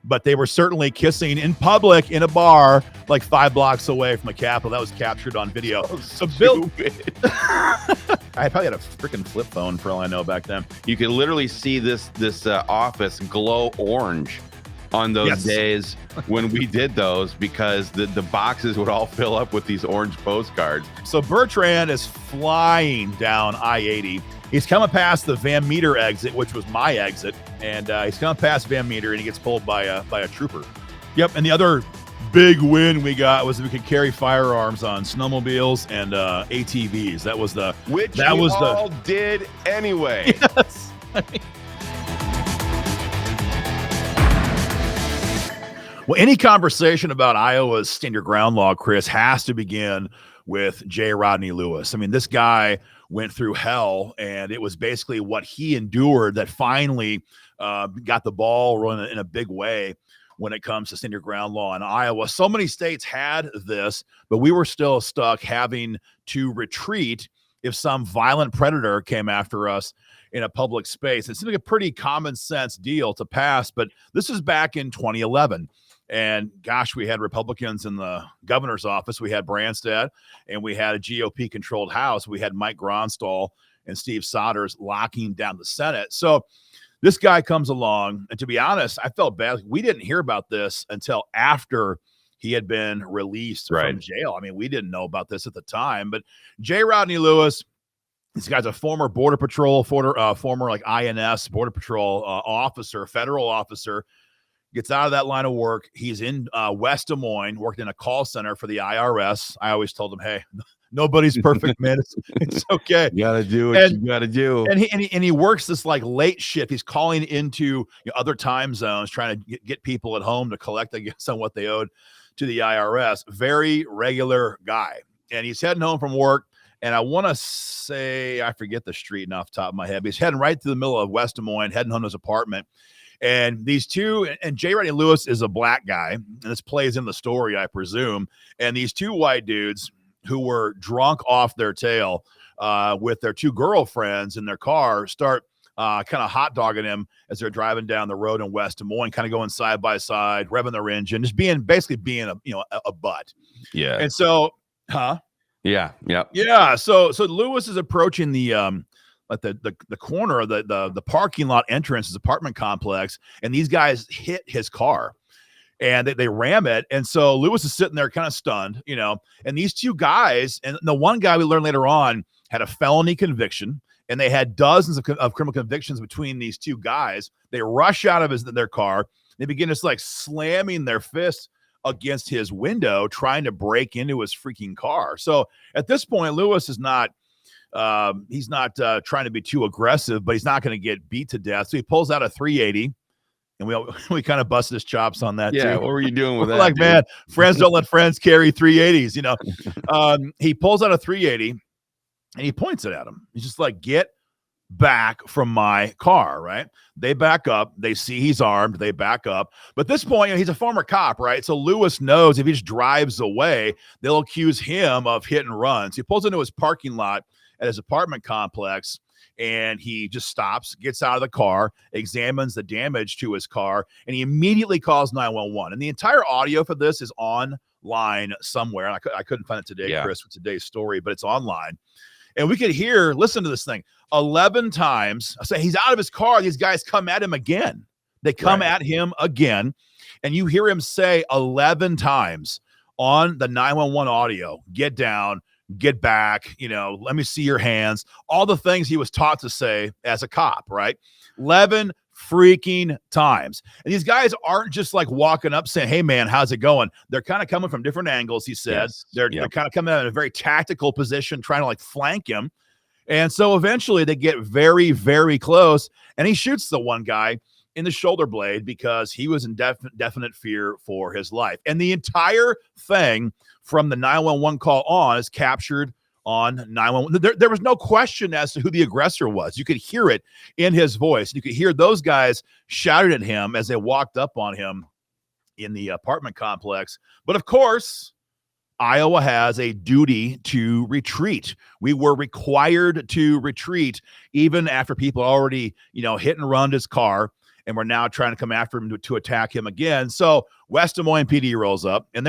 but they were certainly kissing in public in a bar like 5 blocks away from the Capitol. That was captured on video. So stupid. I probably had a freaking flip phone for all I know back then. You could literally see this office glow orange on those days when we did those, because the boxes would all fill up with these orange postcards. So Bertrand is flying down I-80. He's coming past the Van Meter exit, which was my exit, and he's coming past Van Meter, and he gets pulled by a trooper. Yep, and the other big win we got was that we could carry firearms on snowmobiles and ATVs. That was the did anyway. Yes. Well, any conversation about Iowa's stand your ground law, Chris, has to begin with Jay Rodney Lewis. I mean, this guy went through hell, and it was basically what he endured that finally got the ball rolling in a big way when it comes to stand your ground law in Iowa. So many states had this, but we were still stuck having to retreat if some violent predator came after us in a public space. It seemed like a pretty common sense deal to pass, but this is back in 2011. And gosh, we had Republicans in the governor's office. We had Branstad, and we had a GOP controlled House. We had Mike Gronstall and Steve Sodders locking down the Senate. So this guy comes along, and to be honest, I felt bad. We didn't hear about this until after he had been released from jail. I mean, we didn't know about this at the time, but Jay Rodney Lewis, this guy's a former Border Patrol, former like INS Border Patrol officer, federal officer. Gets out of that line of work. He's in West Des Moines, worked in a call center for the IRS. I always told him, hey, nobody's perfect, man. It's okay. You got to do what you got to do. And he works this like late shift. He's calling into other time zones, trying to get people at home to collect, I guess, on what they owed to the IRS. Very regular guy. And he's heading home from work. And I want to say, I forget the street off the top of my head, but he's heading right through the middle of West Des Moines, heading home to his apartment. And these two, and Jay Rodney Lewis is a black guy, and this plays in the story, I presume. And these two white dudes who were drunk off their tail with their two girlfriends in their car start kind of hot dogging him as they're driving down the road in West Des Moines, kind of going side by side, revving their engine, just being a butt. Yeah. And so, Yeah. So Lewis is approaching the corner of the parking lot entrance, his apartment complex, and these guys hit his car and they ram it. And so Lewis is sitting there kind of stunned, and these two guys, and the one guy we learned later on had a felony conviction, and they had dozens of criminal convictions between these two guys. They rush out of their car. They begin just like slamming their fists against his window, trying to break into his freaking car. So at this point, Lewis is not, he's not trying to be too aggressive, but he's not going to get beat to death. So he pulls out a 380, and we kind of busted his chops on that. Yeah, too. what were you doing with that? Like, dude? man, friends don't let friends carry 380s. He pulls out a 380, and he points it at him. He's just like, "Get back from my car!" Right? They back up. They see he's armed. They back up. But at this point, he's a former cop, right? So Lewis knows if he just drives away, they'll accuse him of hit and run. So he pulls into his parking lot at his apartment complex, and he just stops, gets out of the car, examines the damage to his car, and he immediately calls 911. And the entire audio for this is online somewhere. And I couldn't find it today, Chris, for today's story, but it's online. And we could listen to this thing 11 times. I say he's out of his car. These guys come at him again. They come at him again. And you hear him say 11 times on the 911 audio, "Get down, get back, let me see your hands," all the things he was taught to say as a cop, right? 11 freaking times. And these guys aren't just like walking up saying, "Hey man, how's it going?" They're kind of coming from different angles, he said. They're kind of coming out in a very tactical position, trying to like flank him. And so eventually they get very, very close, and he shoots the one guy in the shoulder blade because he was in definite fear for his life. And the entire thing from the 911 call on is captured on 911. There was no question as to who the aggressor was. You could hear it in his voice. You could hear those guys shouting at him as they walked up on him in the apartment complex. But of course, Iowa has a duty to retreat. We were required to retreat even after people already, hit and run his car. and we're now trying to come after him to attack him again. So West Des Moines PD rolls up, and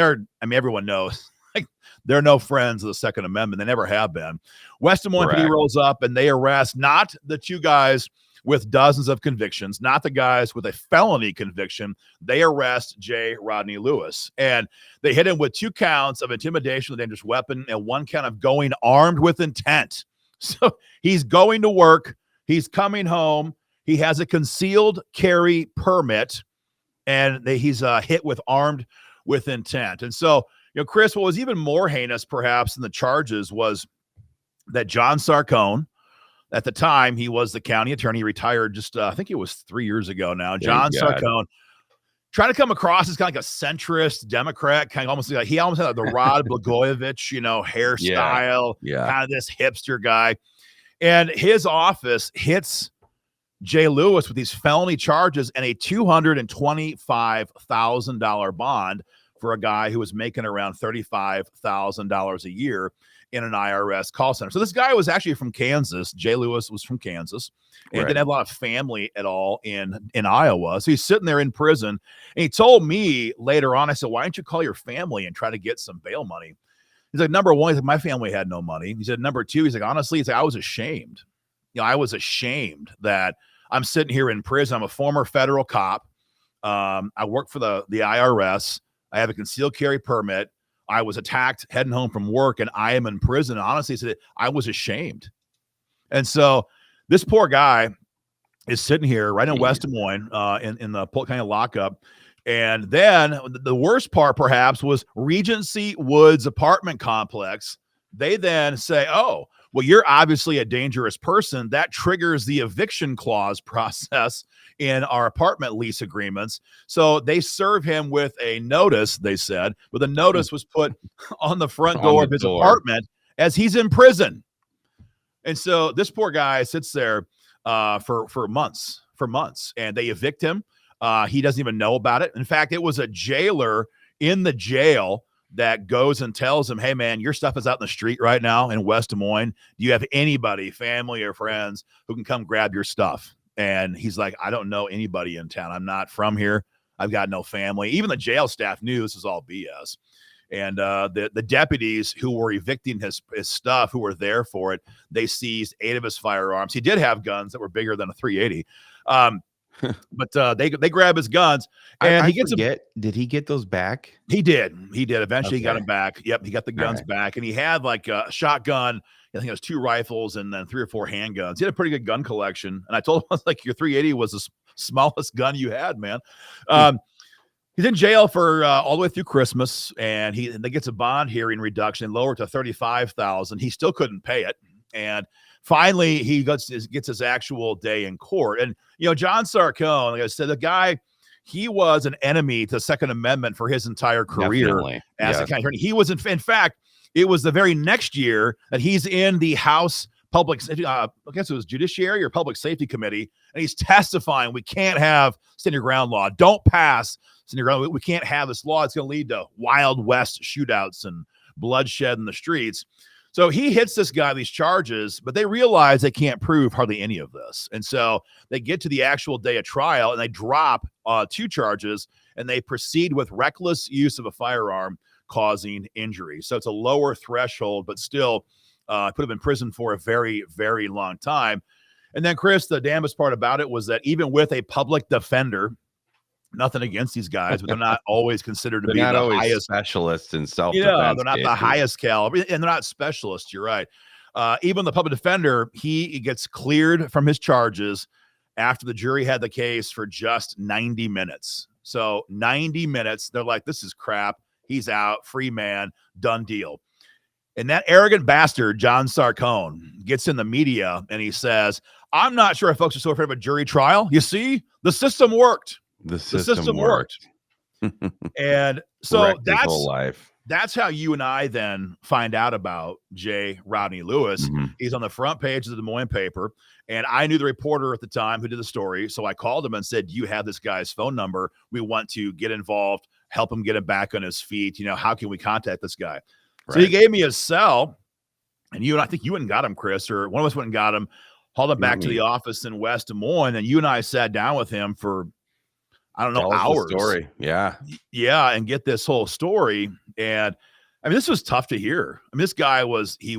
everyone knows like they're no friends of the Second Amendment. They never have been. West Des Moines PD rolls up, and they arrest not the two guys with dozens of convictions, not the guys with a felony conviction. They arrest Jay Rodney Lewis, and they hit him with 2 counts of intimidation with a dangerous weapon and 1 count of going armed with intent. So he's going to work. He's coming home. He has a concealed carry permit, and he's hit with armed with intent. And so, Chris, what was even more heinous perhaps than the charges was that John Sarcone, at the time, he was the county attorney, retired just, I think it was 3 years ago now. John Sarcone trying to come across as kind of like a centrist Democrat, kind of almost like he almost had the Rod Blagojevich, hairstyle, kind of this hipster guy. And his office hits Jay Lewis with these felony charges and a $225,000 bond for a guy who was making around $35,000 a year in an IRS call center. So this guy was actually from Kansas. Jay Lewis was from Kansas and didn't have a lot of family at all in Iowa. So he's sitting there in prison, and he told me later on, I said, why don't you call your family and try to get some bail money? He's like, number one, he's like, my family had no money. He said, number two, he's like, honestly, I was ashamed. I was ashamed that I'm sitting here in prison. I'm a former federal cop. I work for the IRS. I have a concealed carry permit. I was attacked heading home from work, and I am in prison. And honestly, he said, I was ashamed. And so this poor guy is sitting here right in West Des Moines in the Polk County lockup. And then the worst part, perhaps, was Regency Woods apartment complex. They then say, oh, well, you're obviously a dangerous person. That triggers the eviction clause process in our apartment lease agreements. So they serve him with a notice, they said, but the notice was put on the front door of his apartment as he's in prison. And so this poor guy sits there for months, and they evict him. He doesn't even know about it. In fact, it was a jailer in the jail that goes and tells him, hey, man, your stuff is out in the street right now in West Des Moines. Do you have anybody, family or friends, who can come grab your stuff? And he's like, I don't know anybody in town. I'm not from here. I've got no family. Even the jail staff knew this is all BS. And the deputies who were evicting his stuff, who were there for it, they seized 8 of his firearms. He did have guns that were bigger than a .380. But they grab his guns, and did he get those back? He did. Eventually, he got them back. Yep, he got the guns back, and he had like a shotgun. I think it was 2 rifles and then 3 or 4 handguns. He had a pretty good gun collection. And I told him, like, your .380 was the smallest gun you had, man. He's in jail for all the way through Christmas, and they gets a bond hearing reduction lowered to $35,000. He still couldn't pay it, and finally he gets his actual day in court. And John Sarcone, like I said, the guy, he was an enemy to the Second Amendment for his entire career as a county attorney. He was in fact, it was the very next year that he's in the House Public, I guess it was Judiciary or Public Safety Committee, and he's testifying, we can't have stand your ground law. Don't pass stand your ground. We can't have this law. It's going to lead to Wild West shootouts and bloodshed in the streets. So he hits this guy these charges, but they realize they can't prove hardly any of this. And so they get to the actual day of trial, and they drop 2 charges, and they proceed with reckless use of a firearm causing injury. So it's a lower threshold, but still put him in prison for a very, very long time. And then, Chris, the damnedest part about it was that even with a public defender, nothing against these guys, but they're not always considered to be the highest specialists in self-defense. They're not the highest caliber, and they're not specialists. You're right. Even the public defender, he gets cleared from his charges after the jury had the case for just 90 minutes. So 90 minutes, they're like, this is crap. He's out, free man, done deal. And that arrogant bastard, John Sarcone, gets in the media and he says, I'm not sure if folks are so afraid of a jury trial. You see, the system worked. The system worked. And so life. That's how you and I then find out about Jay Rodney Lewis. Mm-hmm. He's on the front page of the Des Moines paper. And I knew the reporter at the time who did the story. So I called him and said, do you have this guy's phone number? We want to get involved, help him get him back on his feet. How can we contact this guy? Right. So he gave me his cell, and I think you went and got him, Chris, or one of us went and got him. hauled him back to the office in West Des Moines, and you and I sat down with him for, I don't know, Tell us hours. the story. Yeah. Yeah, and get this whole story. And I mean, this was tough to hear. I mean, this guy he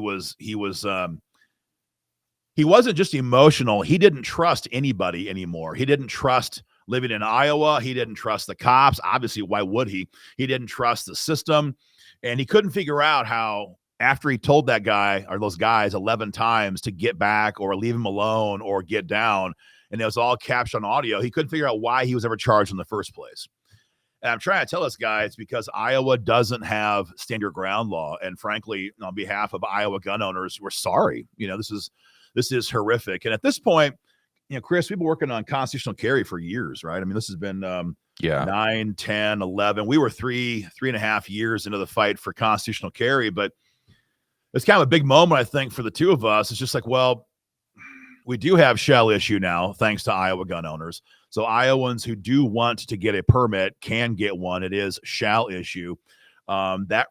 wasn't just emotional. He didn't trust anybody anymore. He didn't trust living in Iowa. He didn't trust the cops. Obviously, why would he? He didn't trust the system. And he couldn't figure out how, after he told that guy or those guys 11 times to get back or leave him alone or get down, and it was all captured on audio, he couldn't figure out why he was ever charged in the first place. And I'm trying to tell this guy it's because Iowa doesn't have stand your ground law. And frankly, on behalf of Iowa gun owners, we're sorry. This is horrific. And at this point, Chris, we've been working on constitutional carry for years, right? I mean, this has been 9, 10, 11. We were 3.5 years into the fight for constitutional carry, but it's kind of a big moment, I think, for the two of us. It's just like, well, we do have shall issue now, thanks to Iowa gun owners. So Iowans who do want to get a permit can get one. It is shall issue. That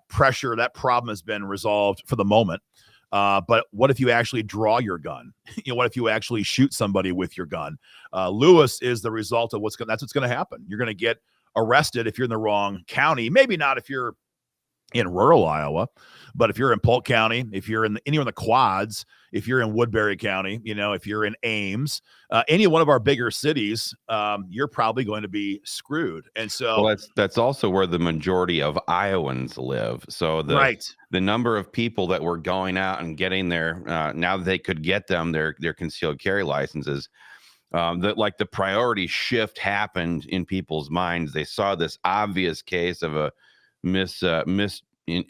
problem has been resolved for the moment. But what if you actually draw your gun? What if you actually shoot somebody with your gun? Lewis is the result of that's what's going to happen. You're going to get arrested if you're in the wrong county. Maybe not if you're in rural Iowa, but if you're in Polk County, if you're anywhere in the quads, if you're in Woodbury County, if you're in Ames, any one of our bigger cities, you're probably going to be screwed. And so that's also where the majority of Iowans live. So the number of people that were going out and getting their now that they could get them their concealed carry licenses, the priority shift happened in people's minds. They saw this obvious case of a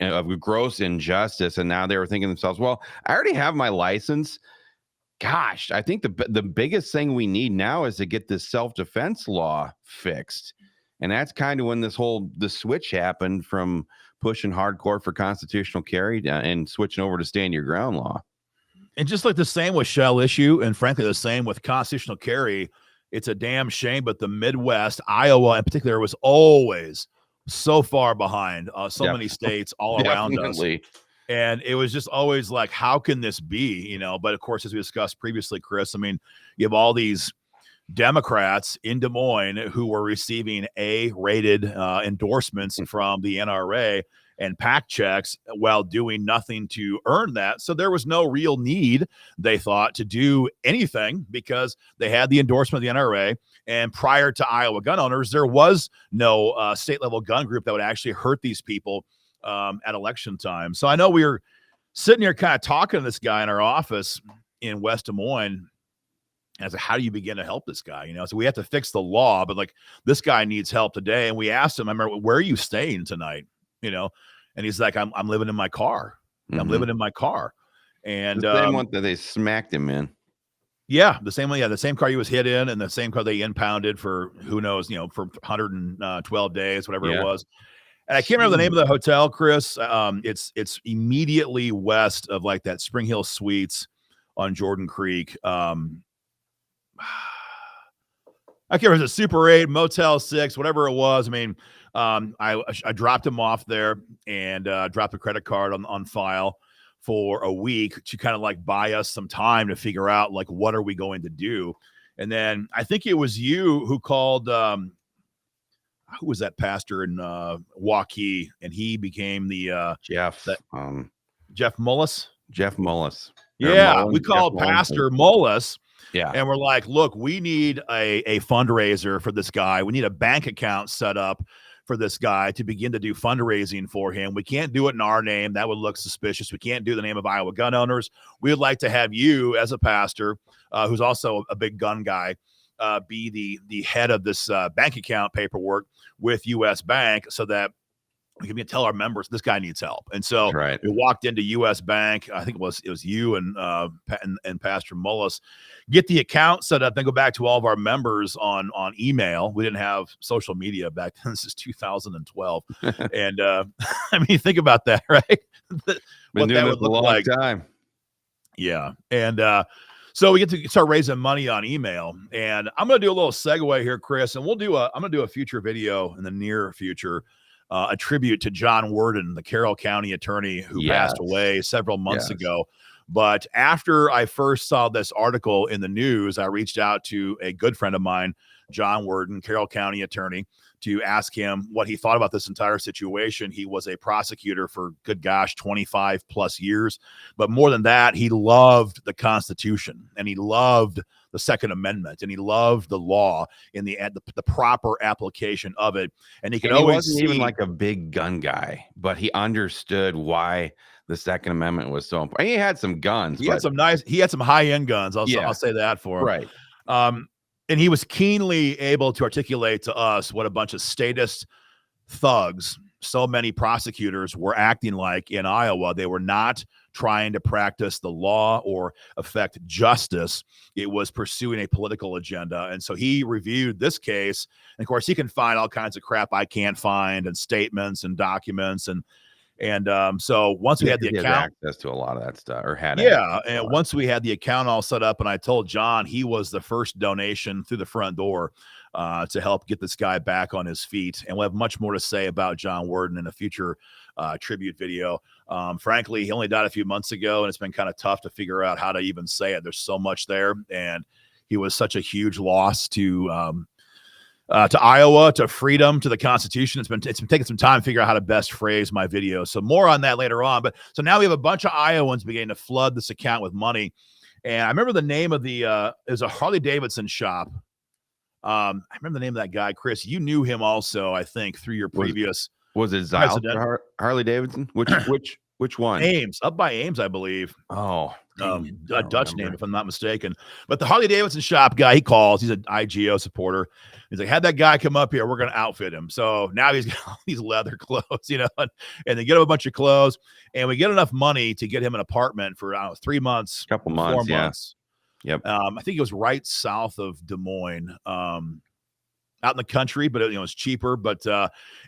of gross injustice, and now they were thinking to themselves, well, I already have my license. Gosh, I think the biggest thing we need now is to get this self-defense law fixed. And that's kind of when the switch happened from pushing hardcore for constitutional carry and switching over to stand your ground law. And just like the same with shall issue, and frankly the same with constitutional carry, it's a damn shame, but the Midwest, Iowa in particular, was always so far behind many states all around us. And it was just always like, how can this be? But of course, as we discussed previously, Chris, I mean, you have all these Democrats in Des Moines who were receiving A-rated endorsements from the NRA and PAC checks while doing nothing to earn that. So there was no real need, they thought, to do anything because they had the endorsement of the NRA. And prior to Iowa gun owners, there was no state-level gun group that would actually hurt these people at election time. So I know we were sitting here kind of talking to this guy in our office in West Des Moines. And I said, how do you begin to help this guy? So we have to fix the law, but this guy needs help today. And we asked him, I remember, where are you staying tonight? And he's like, I'm living in my car. Mm-hmm. I'm living in my car. And the same one that they smacked him in. Yeah, the same one. Yeah, the same car he was hit in, and the same car they impounded for who knows, for 112 days, whatever it was. And I can't remember the name of the hotel, Chris. It's immediately west of that Spring Hill Suites on Jordan Creek. I can't remember, it was a Super 8, Motel 6, whatever it was. I mean, I dropped him off there and dropped a credit card on file for a week to kind of buy us some time to figure out what are we going to do. And then I think it was you who called, who was that pastor in Waukee, and he became the Jeff Mullis. Jeff Mullis. Yeah, we called Pastor Mullis. Yeah. And we're like, look, we need a fundraiser for this guy. We need a bank account set up for this guy to begin to do fundraising for him. We can't do it in our name. That would look suspicious. We can't do the name of Iowa gun owners. We would like to have you as a pastor who's also a big gun guy be the head of this bank account paperwork with U.S. Bank so that we can tell our members this guy needs help. And so we walked into U.S. Bank. I think it was you and Pastor Mullis, get the account set up, then go back to all of our members on email. We didn't have social media back then. This is 2012. And I mean, think about that, right? What that would look like. Time. Yeah. And so we get to start raising money on email. And I'm going to do a little segue here, Chris, and I'm going to do a future video in the near future, a tribute to John Worden, the Carroll County attorney who passed away several months ago. But after I first saw this article in the news, I reached out to a good friend of mine, John Worden, Carroll County attorney, to ask him what he thought about this entire situation. He was a prosecutor for, good gosh, 25 plus years. But more than that, he loved the Constitution, and he loved the Second Amendment, and he loved the law in the proper application of it. And he could always wasn't even like a big gun guy, but he understood why the Second Amendment was so important. He had some guns. He had some high-end guns. I'll say that for him. Right. And he was keenly able to articulate to us what a bunch of statist thugs so many prosecutors were acting like in Iowa. They were not trying to practice the law or affect justice. It was pursuing a political agenda. And so he reviewed this case. And of course, he can find all kinds of crap I can't find, and statements and documents. And so once we had the account, access to a lot of that stuff, or had and once we had the account all set up, and I told John he was the first donation through the front door to help get this guy back on his feet. And we'll have much more to say about John Worden in a future tribute video. Frankly, he only died a few months ago, and it's been kind of tough to figure out how to even say it. There's so much there, and he was such a huge loss to Iowa, to freedom, to the Constitution. It's been taking some time to figure out how to best phrase my video. So more on that later on. But so now we have a bunch of Iowans beginning to flood this account with money. And I remember the name of it was a Harley-Davidson shop. I remember the name of that guy, Chris. You knew him also, I think, through your previous. Was it Harley-Davidson? Which one? Ames, up by Ames, I believe. Oh, a Dutch name, if I'm not mistaken. But the Harley-Davidson shop guy, he calls. He's an IGO supporter. He's like, had that guy come up here. We're going to outfit him. So now he's got all these leather clothes, and they get him a bunch of clothes, and we get enough money to get him an apartment for 3 months, couple months, 4 months. Yep. I think it was right south of Des Moines, out in the country, but it was cheaper. But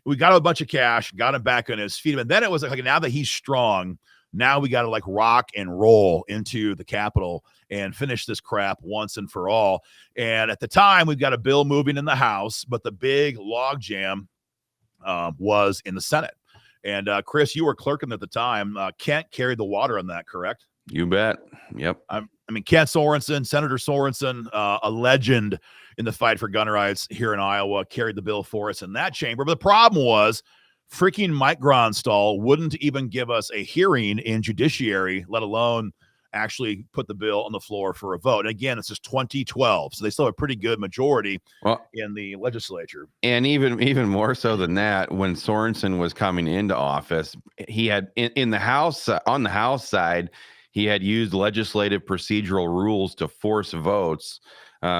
we got a bunch of cash, got him back on his feet. And then it was like, now that he's strong, now we got to like rock and roll into the Capitol and finish this crap once and for all. And at the time, we've got a bill moving in the House, but the big log jam was in the Senate. And Chris, you were clerking at the time. Kent carried the water on that, correct? You bet. Yep. I mean, Kent Sorenson, Senator Sorenson, a legend in the fight for gun rights here in Iowa, carried the bill for us in that chamber. But the problem was freaking Mike Gronstall wouldn't even give us a hearing in judiciary, let alone actually put the bill on the floor for a vote. And again, this is 2012, so they still have a pretty good majority in the legislature. And even more so than that, when Sorenson was coming into office, he had in the House, on the House side, he had used legislative procedural rules to force votes.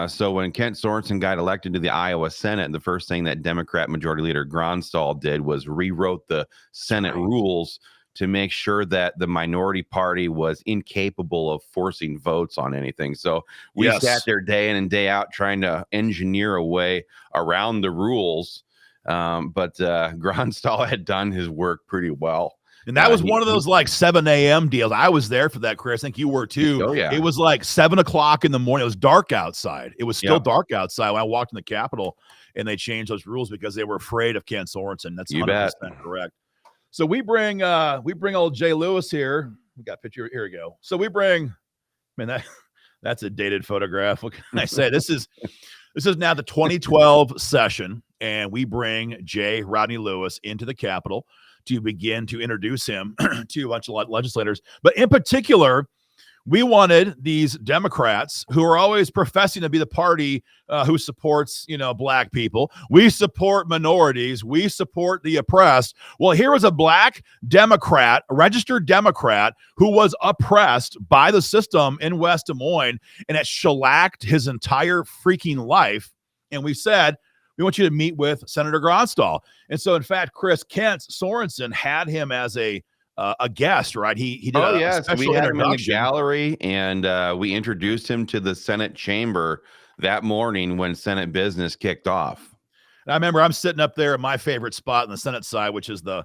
So when Kent Sorenson got elected to the Iowa Senate, the first thing that Democrat Majority Leader Gronstall did was rewrote the Senate rules to make sure that the minority party was incapable of forcing votes on anything. So we sat there day in and day out trying to engineer a way around the rules. But Gronstall had done his work pretty well. And that was one of those like 7 a.m. deals. I was there for that, Chris. I think you were too. Oh, yeah. It was like 7 o'clock in the morning. It was dark outside. It was still dark outside when I walked in the Capitol, and they changed those rules because they were afraid of Ken Sorenson. That's 100% correct. So we bring old Jay Lewis here. We got a picture. Here we go. So we bring, that's a dated photograph. What can I say? This is now the 2012 session, and we bring Jay Rodney Lewis into the Capitol to begin to introduce him to a bunch of legislators. But in particular, we wanted these Democrats who are always professing to be the party who supports, black people. We support minorities. We support the oppressed. Well, here was a black Democrat, a registered Democrat, who was oppressed by the system in West Des Moines, and it shellacked his entire freaking life. And we said, we want you to meet with Senator Gronstall. And so, in fact, Chris, Kent Sorenson had him as a guest, right? He did a special we had introduction. him in the gallery, and we introduced him to the Senate chamber that morning when Senate business kicked off. And I remember I'm sitting up there at my favorite spot in the Senate side, which is the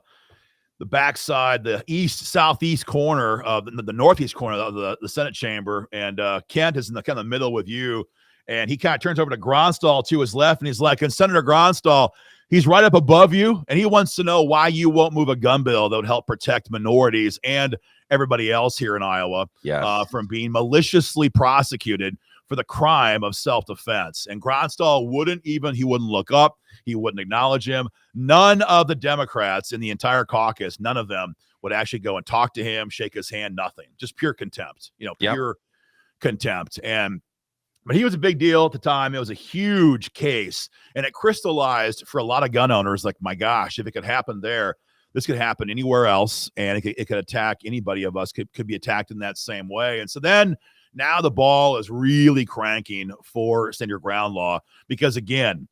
backside, the southeast corner of the northeast corner of the Senate chamber. And Kent is in the kind of middle with you. And he kind of turns over to Gronstall to his left, and he's like, and Senator Gronstall, He's right up above you, and he wants to know why you won't move a gun bill that would help protect minorities and everybody else here in Iowa from being maliciously prosecuted for the crime of self-defense. And Gronstall wouldn't look up. He wouldn't acknowledge him. None of the Democrats in the entire caucus, none of them would actually go and talk to him, shake his hand, nothing. Just pure contempt, pure contempt. But he was a big deal at the time. It was a huge case, and it crystallized for a lot of gun owners, like, my gosh, if it could happen there, this could happen anywhere else, and it could attack anybody of us, could be attacked in that same way. And so then now the ball is really cranking for stand your ground law, because, again,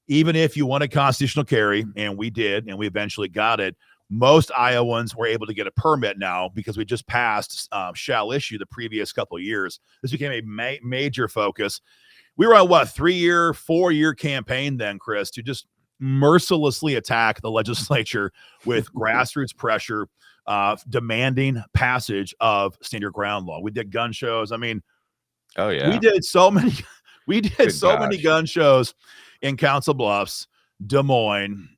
even if you want a constitutional carry, and we did, and we eventually got it, most Iowans were able to get a permit now because we just passed shall issue the previous couple of years. This became a major focus. We were on 4-year campaign then, Chris, to just mercilessly attack the legislature with grassroots pressure, demanding passage of stand your ground law. We did gun shows. I mean, we did so many. Many gun shows in Council Bluffs, Des Moines,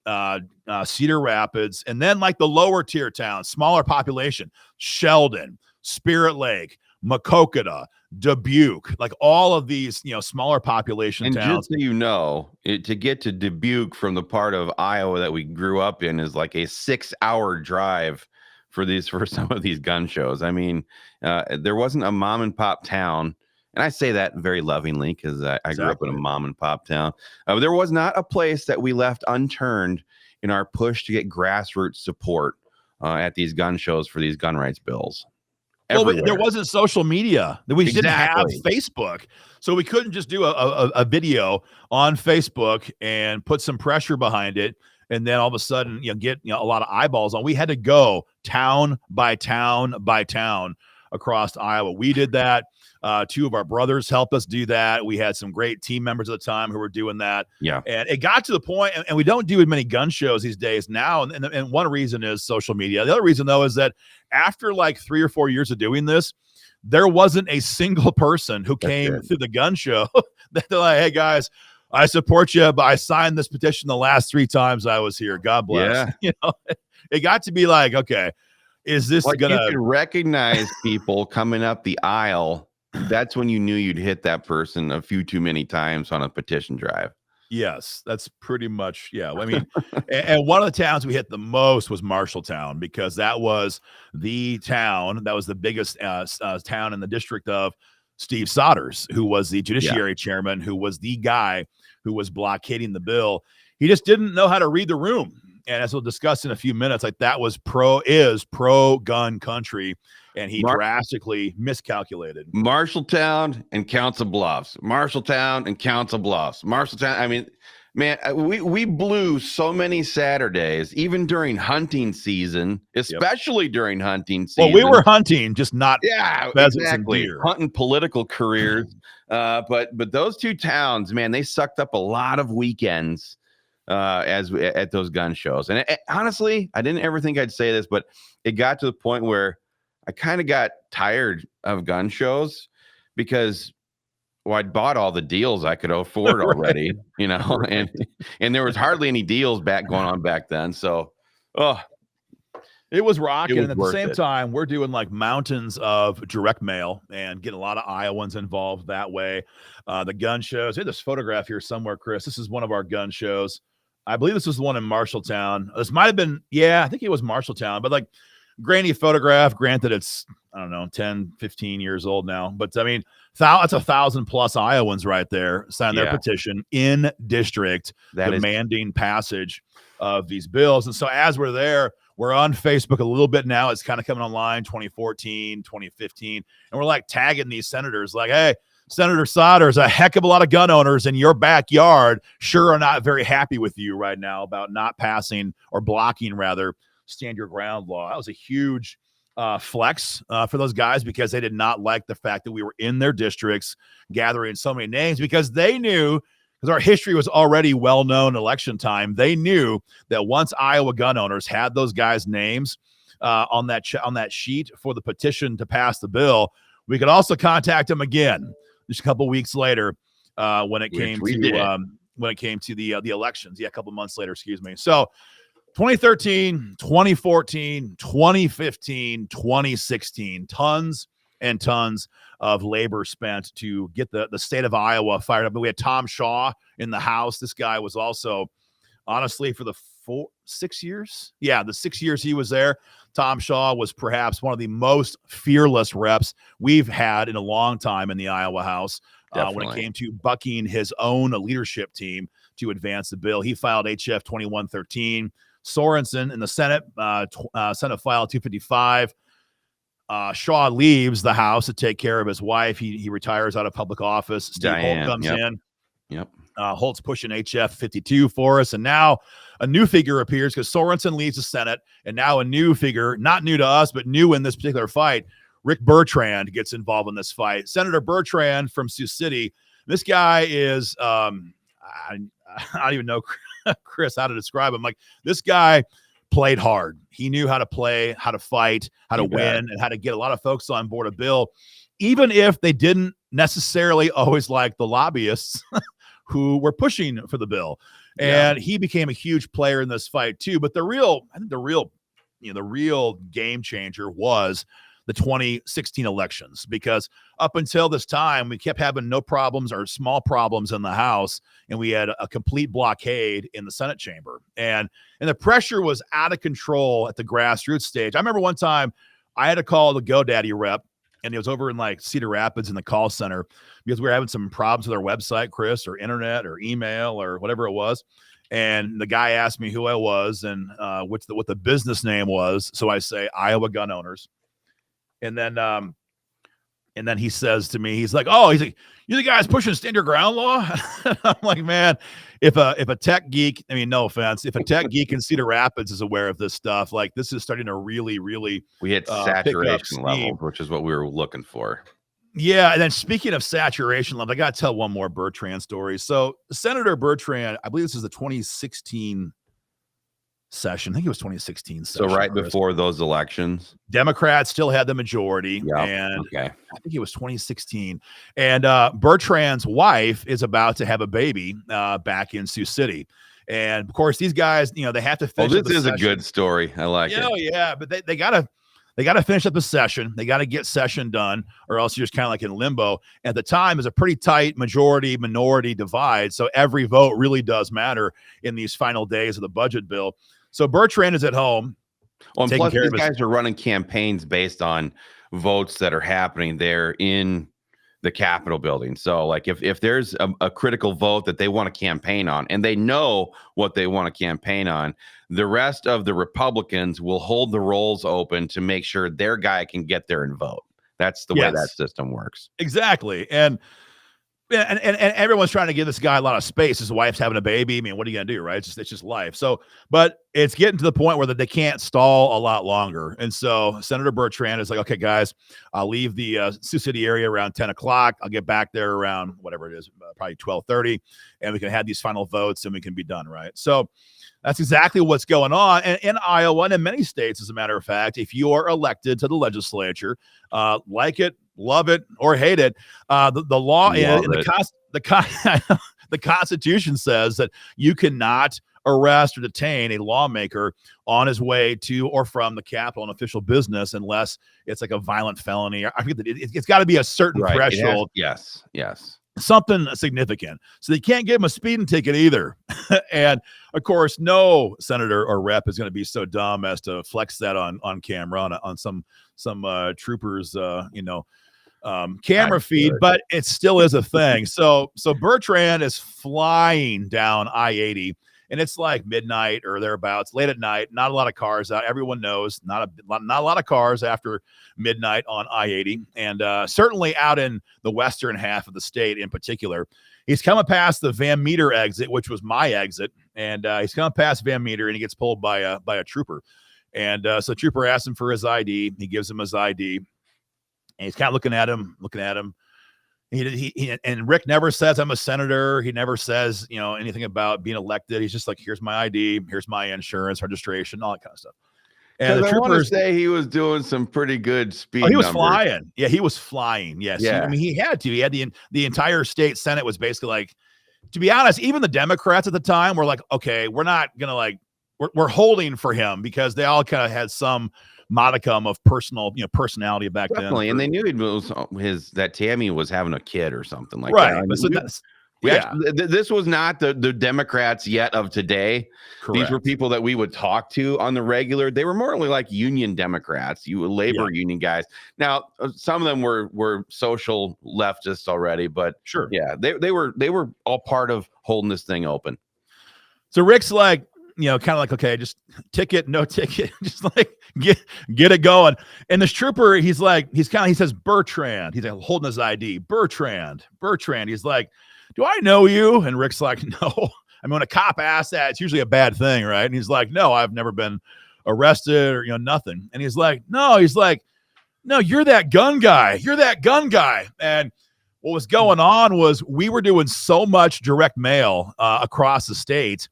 Cedar Rapids, and then like the lower tier towns, smaller population, Sheldon, Spirit Lake, Maquoketa, Dubuque, like all of these, smaller population towns. Just so you know, to get to Dubuque from the part of Iowa that we grew up in is like a 6-hour drive for some of these gun shows. I mean, there wasn't a mom and pop town. And I say that very lovingly because I grew up in a mom and pop town. There was not a place that we left unturned in our push to get grassroots support at these gun shows for these gun rights bills. Well, there wasn't social media. We didn't have Facebook. So we couldn't just do a video on Facebook and put some pressure behind it, and then all of a sudden get a lot of eyeballs on. We had to go town by town by town across Iowa. We did that. 2 of our brothers helped us do that. We had some great team members at the time who were doing that. Yeah. And it got to the point, and we don't do as many gun shows these days now. And one reason is social media. The other reason, though, is that after like 3 or 4 years of doing this, there wasn't a single person who came through the gun show that they're like, hey, guys, I support you, but I signed this petition the last 3 times I was here. God bless. Yeah. It got to be like, okay, is this like gonna? You could recognize people coming up the aisle. That's when you knew you'd hit that person a few too many times on a petition drive. Yes, that's pretty much. Yeah. I mean, and one of the towns we hit the most was Marshalltown, because that was the town that was the biggest town in the district of Steve Sodders, who was the judiciary chairman, who was the guy who was blockading the bill. He just didn't know how to read the room. And as we'll discuss in a few minutes, like that was pro gun country. And he drastically miscalculated. Marshalltown and Council Bluffs. Marshalltown and Council Bluffs. Marshalltown. I mean, man, we blew so many Saturdays, even during hunting season, especially during hunting season. Well, we were hunting, just not pheasants and deer. Hunting political careers. But those 2 towns, man, they sucked up a lot of weekends at those gun shows. And honestly, I didn't ever think I'd say this, but it got to the point where I kind of got tired of gun shows because I'd bought all the deals I could afford already, and there was hardly any deals going on back then. So, it was rocking. And at the same time, we're doing like mountains of direct mail and getting a lot of Iowans involved that way. The gun shows. I had this photograph here somewhere, Chris. This is one of our gun shows. I believe this was the one in Marshalltown. This might have been, I think it was Marshalltown, but like, grainy photograph. Granted, it's, I don't know, 10, 15 years old now. But, I mean, that's 1,000+ Iowans right there signed their petition in district demanding passage of these bills. And so as we're there, we're on Facebook a little bit now. It's kind of coming online, 2014, 2015. And we're like tagging these senators like, hey, Senator Sodders, a heck of a lot of gun owners in your backyard sure are not very happy with you right now about not passing or blocking, rather, stand your ground law. That was a huge flex for those guys, because they did not like the fact that we were in their districts gathering so many names, because they knew, because our history was already well known election time, they knew that once Iowa gun owners had those guys' names on that sheet for the petition to pass the bill, we could also contact them again just a couple weeks later when it came to when it came to the elections. Yeah, a couple months later, excuse me. So 2013, 2014, 2015, 2016, tons and tons of labor spent to get the state of Iowa fired up. But we had Tom Shaw in the House. This guy was also, honestly, for the 6 years. Yeah, the 6 years he was there, Tom Shaw was perhaps one of the most fearless reps we've had in a long time in the Iowa House when it came to bucking his own leadership team to advance the bill. He filed HF 2113. Sorenson in the Senate, Senate File 255. Shaw leaves the House to take care of his wife. He retires out of public office. Steve Holt comes in. Yep. Holt's pushing HF 52 for us. And now a new figure appears because Sorenson leaves the Senate. And now a new figure, not new to us, but new in this particular fight, Rick Bertrand gets involved in this fight. Senator Bertrand from Sioux City. This guy is, I don't even know, Chris, how to describe him. Like, this guy played hard. He knew how to play, how to fight, how to win, and how to get a lot of folks on board a bill, even if they didn't necessarily always like the lobbyists who were pushing for the bill. And he became a huge player in this fight too. But the real game changer was the 2016 elections, because up until this time, we kept having no problems or small problems in the House, and we had a complete blockade in the Senate chamber. And the pressure was out of control at the grassroots stage. I remember one time I had to call the GoDaddy rep, and it was over in like Cedar Rapids in the call center, because we were having some problems with our website, Chris, or internet or email or whatever it was. And the guy asked me who I was and what the business name was. So I say Iowa Gun Owners. And then he says to me, he's like, you're the guys pushing stand your ground law. I'm like, man, if a tech geek, I mean, no offense, if a tech geek in Cedar Rapids is aware of this stuff, like, this is starting to really, we hit saturation level, which is what we were looking for. Yeah. And then speaking of saturation level, I got to tell one more Bertrand story. So Senator Bertrand, I believe this is the 2016 session. I think it was 2016 session. So right before those elections, Democrats still had the majority. And I think it was 2016. And Bertrand's wife is about to have a baby back in Sioux City. And of course, these guys, they have to finish. This is a good story. I like it. Oh yeah, but they gotta finish up the session. They got to get session done, or else you're just kind of like in limbo. At the time, is a pretty tight majority-minority divide, so every vote really does matter in these final days of the budget bill. So Bertrand is at home. Well, and plus these guys are running campaigns based on votes that are happening there in the Capitol building. So like if there's a critical vote that they want to campaign on, and they know what they want to campaign on, the rest of the Republicans will hold the rolls open to make sure their guy can get there and vote. That's the way that system works. Exactly. And everyone's trying to give this guy a lot of space. His wife's having a baby. I mean, what are you gonna do, right? It's just life. So, but it's getting to the point where they can't stall a lot longer. And so Senator Bertrand is like, okay, guys, I'll leave the Sioux City area around 10 o'clock. I'll get back there around whatever it is, probably 12:30, and we can have these final votes and we can be done, right? So that's exactly what's going on. And in Iowa and in many states, as a matter of fact, if you are elected to the legislature, like it, love it, or hate it, the law in the Constitution says that you cannot arrest or detain a lawmaker on his way to or from the Capitol on official business unless it's like a violent felony. I think it's got to be a certain threshold. Yes. Something significant. So they can't give him a speeding ticket either. And of course, no senator or rep is going to be so dumb as to flex that on camera on some troopers, camera feed, but it still is a thing. So Bertrand is flying down I-80, and it's like midnight or thereabouts, late at night. Not a lot of cars out. Everyone knows not a lot of cars after midnight on I-80, and certainly out in the western half of the state in particular. He's coming past the Van Meter exit, which was my exit, and he's coming past Van Meter, and he gets pulled by a trooper. And so the trooper asks him for his ID. He gives him his ID, and he's kind of looking at him. He and Rick never says I'm a senator. He never says, anything about being elected. He's just like, here's my ID, here's my insurance, registration, all that kind of stuff. And the troopers say he was doing some pretty good speed. He was flying. Yeah, he was flying. Yes. Yeah. He had to. He had the entire state Senate was basically like to be honest, even the Democrats at the time were like, okay, we're not going to like, we're holding for him because they all kind of had some modicum of personality back Definitely. then. And they knew that Tammy was having a kid or something like right. that. But so that's, this was not the Democrats yet of today. correct. These were people that we would talk to on the regular. They were more like union Democrats, labor union guys. Now, some of them were social leftists already, but sure. Yeah, they were all part of holding this thing open. So Rick's like, kind of like, okay, just ticket, no ticket, just like get it going. And this trooper, he says Bertrand. He's like holding his ID. Bertrand. He's like, do I know you? And Rick's like, no. I mean, when a cop asks that, it's usually a bad thing, right? And he's like, no, I've never been arrested or, nothing. And he's like, no, you're that gun guy. And what was going on was we were doing so much direct mail across the state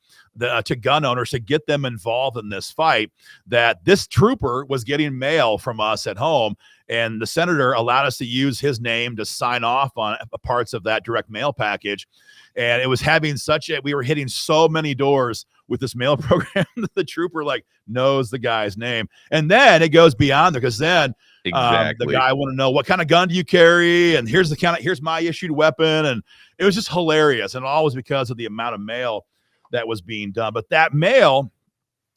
to gun owners to get them involved in this fight that this trooper was getting mail from us at home. And the senator allowed us to use his name to sign off on parts of that direct mail package. And it was having we were hitting so many doors with this mail program that the trooper knows the guy's name. And then it goes beyond there because then the guy want to know what kind of gun do you carry? And here's my issued weapon. And it was just hilarious. And all was because of the amount of mail that was being done. But that mail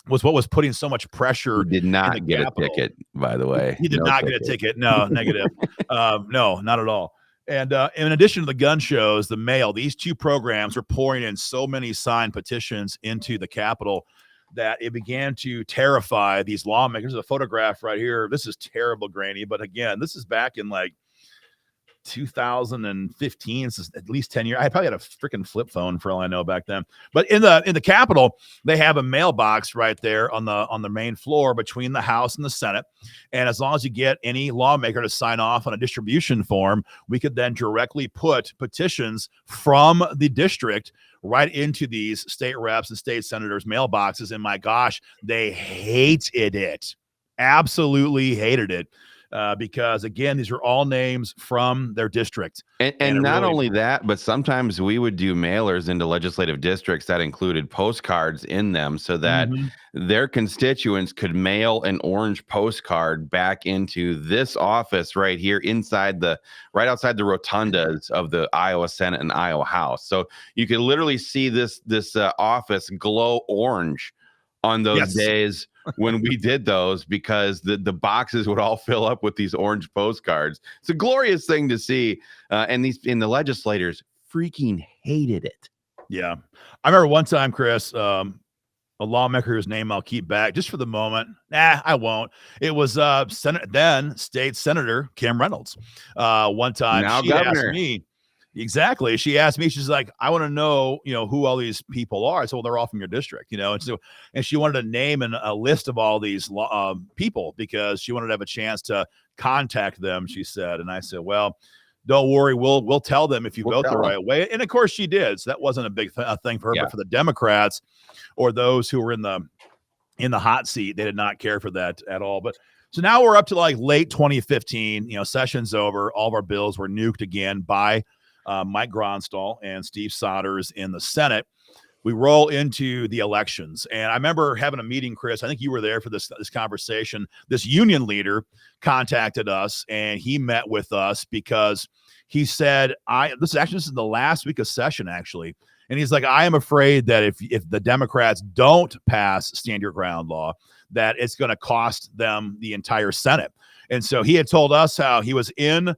was what was putting so much pressure. He did not get a ticket, by the way. He did not get a ticket. No, negative. No, not at all. And in addition to the gun shows, the mail, these two programs were pouring in so many signed petitions into the Capitol that it began to terrify these lawmakers. There's a photograph right here. This is terrible, Granny. But again, this is back in 2015. This is at least 10 years. I probably had a freaking flip phone for all I know back then. But in the Capitol, they have a mailbox right there on the main floor between the House and the Senate. And as long as you get any lawmaker to sign off on a distribution form, we could then directly put petitions from the district right into these state reps and state senators' mailboxes. And my gosh, they hated it. Absolutely hated it. Because again, these are all names from their district. And not only that, but sometimes we would do mailers into legislative districts that included postcards in them so that their constituents could mail an orange postcard back into this office right here right outside the rotundas of the Iowa Senate and Iowa House. So you could literally see this office glow orange on those days when we did those, because the boxes would all fill up with these orange postcards. It's a glorious thing to see. And the legislators freaking hated it. Yeah. I remember one time, Chris, a lawmaker whose name I'll keep back just for the moment. I won't. It was then State Senator Kim Reynolds. One time now she governor. asked me, exactly. She asked me, she's like, I want to know, who all these people are. I said, well, they're all from your district, and she wanted to name a list of all these people because she wanted to have a chance to contact them, she said. And I said, well, don't worry. We'll tell them if you vote the right way. And of course she did. So that wasn't a big thing for her, but for the Democrats or those who were in the hot seat, they did not care for that at all. But so now we're up to late 2015, session's over. All of our bills were nuked again by Mike Gronstall and Steve Sodders in the Senate. We roll into the elections. And I remember having a meeting, Chris, I think you were there for this conversation. This union leader contacted us and he met with us because he said, this is the last week of session, actually. And he's like, I am afraid that if the Democrats don't pass stand your ground law, that it's going to cost them the entire Senate. And so he had told us how he was in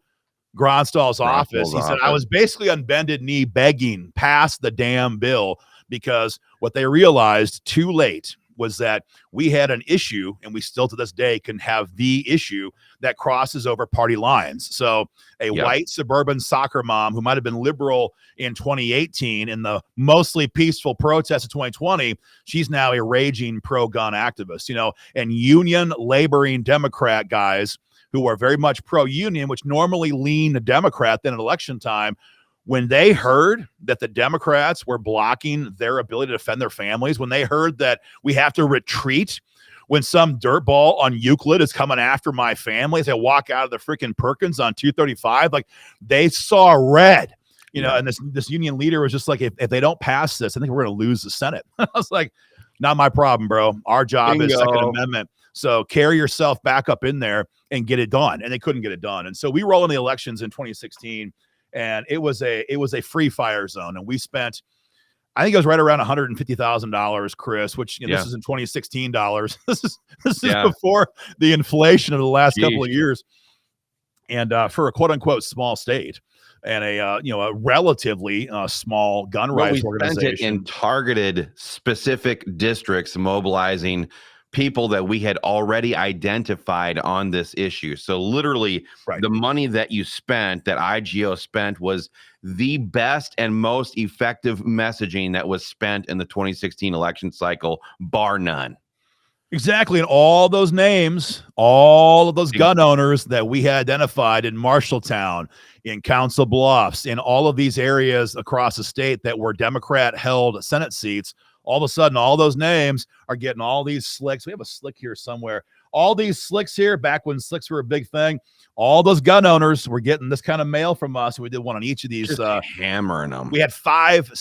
Gronstall's office. He said, I was basically on bended knee begging, pass the damn bill, because what they realized too late was that we had an issue, and we still to this day can have the issue that crosses over party lines. So a white suburban soccer mom who might have been liberal in 2018 in the mostly peaceful protests of 2020, she's now a raging pro-gun activist, and union laboring Democrat guys who are very much pro-union, which normally lean to Democrat then at election time, when they heard that the Democrats were blocking their ability to defend their families, when they heard that we have to retreat when some dirtball on Euclid is coming after my family as I walk out of the freaking Perkins on 235, they saw red. you know, and this union leader was just like, if they don't pass this, I think we're going to lose the Senate. I was like, not my problem, bro. Our job is Second Amendment. So carry yourself back up in there and get it done. And they couldn't get it done. And so we roll in the elections in 2016, and it was a free fire zone. And we spent, I think it was right around $150,000, Chris, which, you know, this is in 2016 dollars. This is before the inflation of the last couple of years. And for a quote unquote small state and a relatively small gun rights organization, spent it in targeted specific districts, mobilizing people that we had already identified on this issue. So literally the money that you spent, that IGO spent, was the best and most effective messaging that was spent in the 2016 election cycle, bar none. Exactly. And all those names, all of those gun owners that we had identified in Marshalltown, in Council Bluffs, in all of these areas across the state that were Democrat-held Senate seats, all of a sudden, all those names are getting all these slicks. We have a slick here somewhere. All these slicks here, back when slicks were a big thing, all those gun owners were getting this kind of mail from us. We did one on each of these. Just hammering them. We had 5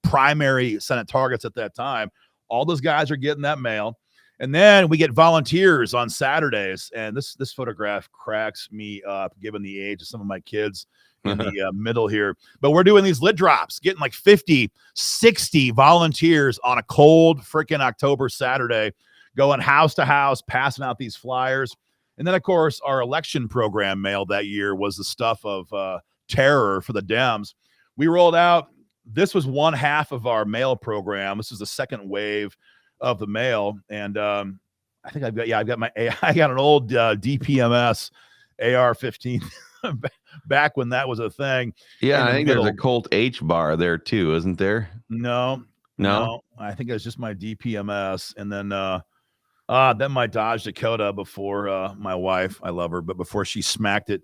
primary Senate targets at that time. All those guys are getting that mail. And then we get volunteers on Saturdays. And this photograph cracks me up, given the age of some of my kids in the middle here. But we're doing these lit drops, getting like 50, 60 volunteers on a cold freaking October Saturday, going house to house, passing out these flyers. And then, of course, our election program mail that year was the stuff of terror for the Dems. We rolled out, this was one half of our mail program. This is the second wave of the mail. And I think I got an old DPMS AR-15 back when that was a thing. Yeah, I think there's a Colt H bar there too, isn't there? No. I think it was just my DPMS. And then my Dodge Dakota before my wife, I love her, but before she smacked it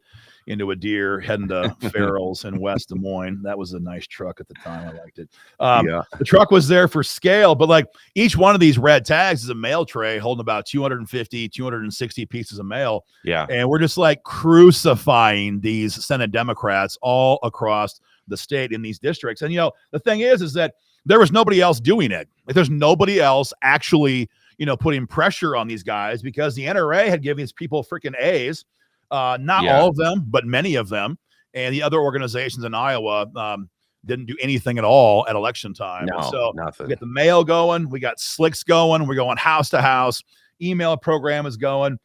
into a deer heading to Farrell's in West Des Moines. That was a nice truck at the time. I liked it. The truck was there for scale, but like each one of these red tags is a mail tray holding about 250, 260 pieces of mail. Yeah. And we're just like crucifying these Senate Democrats all across the state in these districts. And, you know, the thing is that there was nobody else doing it. Like there's nobody else actually, you know, putting pressure on these guys because the NRA had given these people freaking A's. Not all of them, but many of them. And the other organizations in Iowa didn't do anything at all at election time. No, so nothing. We got the mail going. We got slicks going. We're going house to house. Email program is going.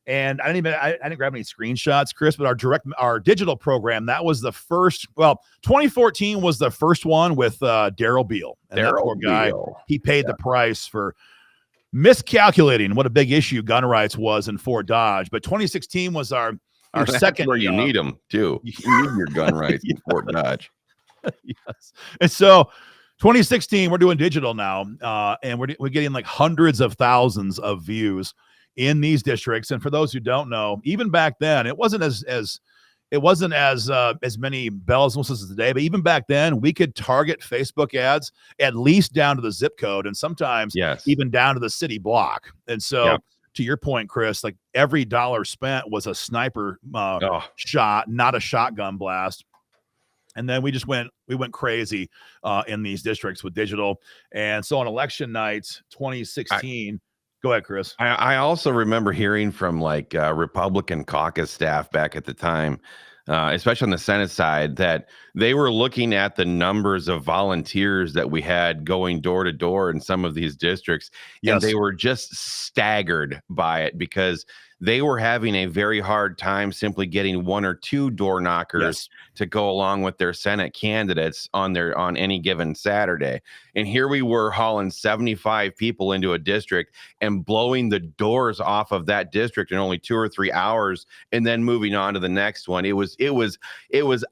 And I didn't grab any screenshots, Chris, but our digital program, that was the first. Well, 2014 was the first one with Daryl Beal. And that poor guy, he paid the price for miscalculating what a big issue gun rights was in Fort Dodge. But 2016 was our second. Where you need them too. You need your gun rights in Fort Dodge. Yes. And so 2016, we're doing digital now, and we're getting like hundreds of thousands of views in these districts. And for those who don't know, even back then, it wasn't as many bells and whistles as today, but even back then, we could target Facebook ads at least down to the zip code, and sometimes even down to the city block. And so, to your point, Chris, like every dollar spent was a sniper shot, not a shotgun blast. And then we went crazy in these districts with digital. And so on election night, 2016. Go ahead, Chris. I also remember hearing from like Republican caucus staff back at the time, especially on the Senate side, that they were looking at the numbers of volunteers that we had going door to door in some of these districts. And they were just staggered by it because they were having a very hard time simply getting 1 or 2 door knockers to go along with their Senate candidates on any given Saturday. And here we were hauling 75 people into a district and blowing the doors off of that district in only 2 or 3 hours and then moving on to the next one. It was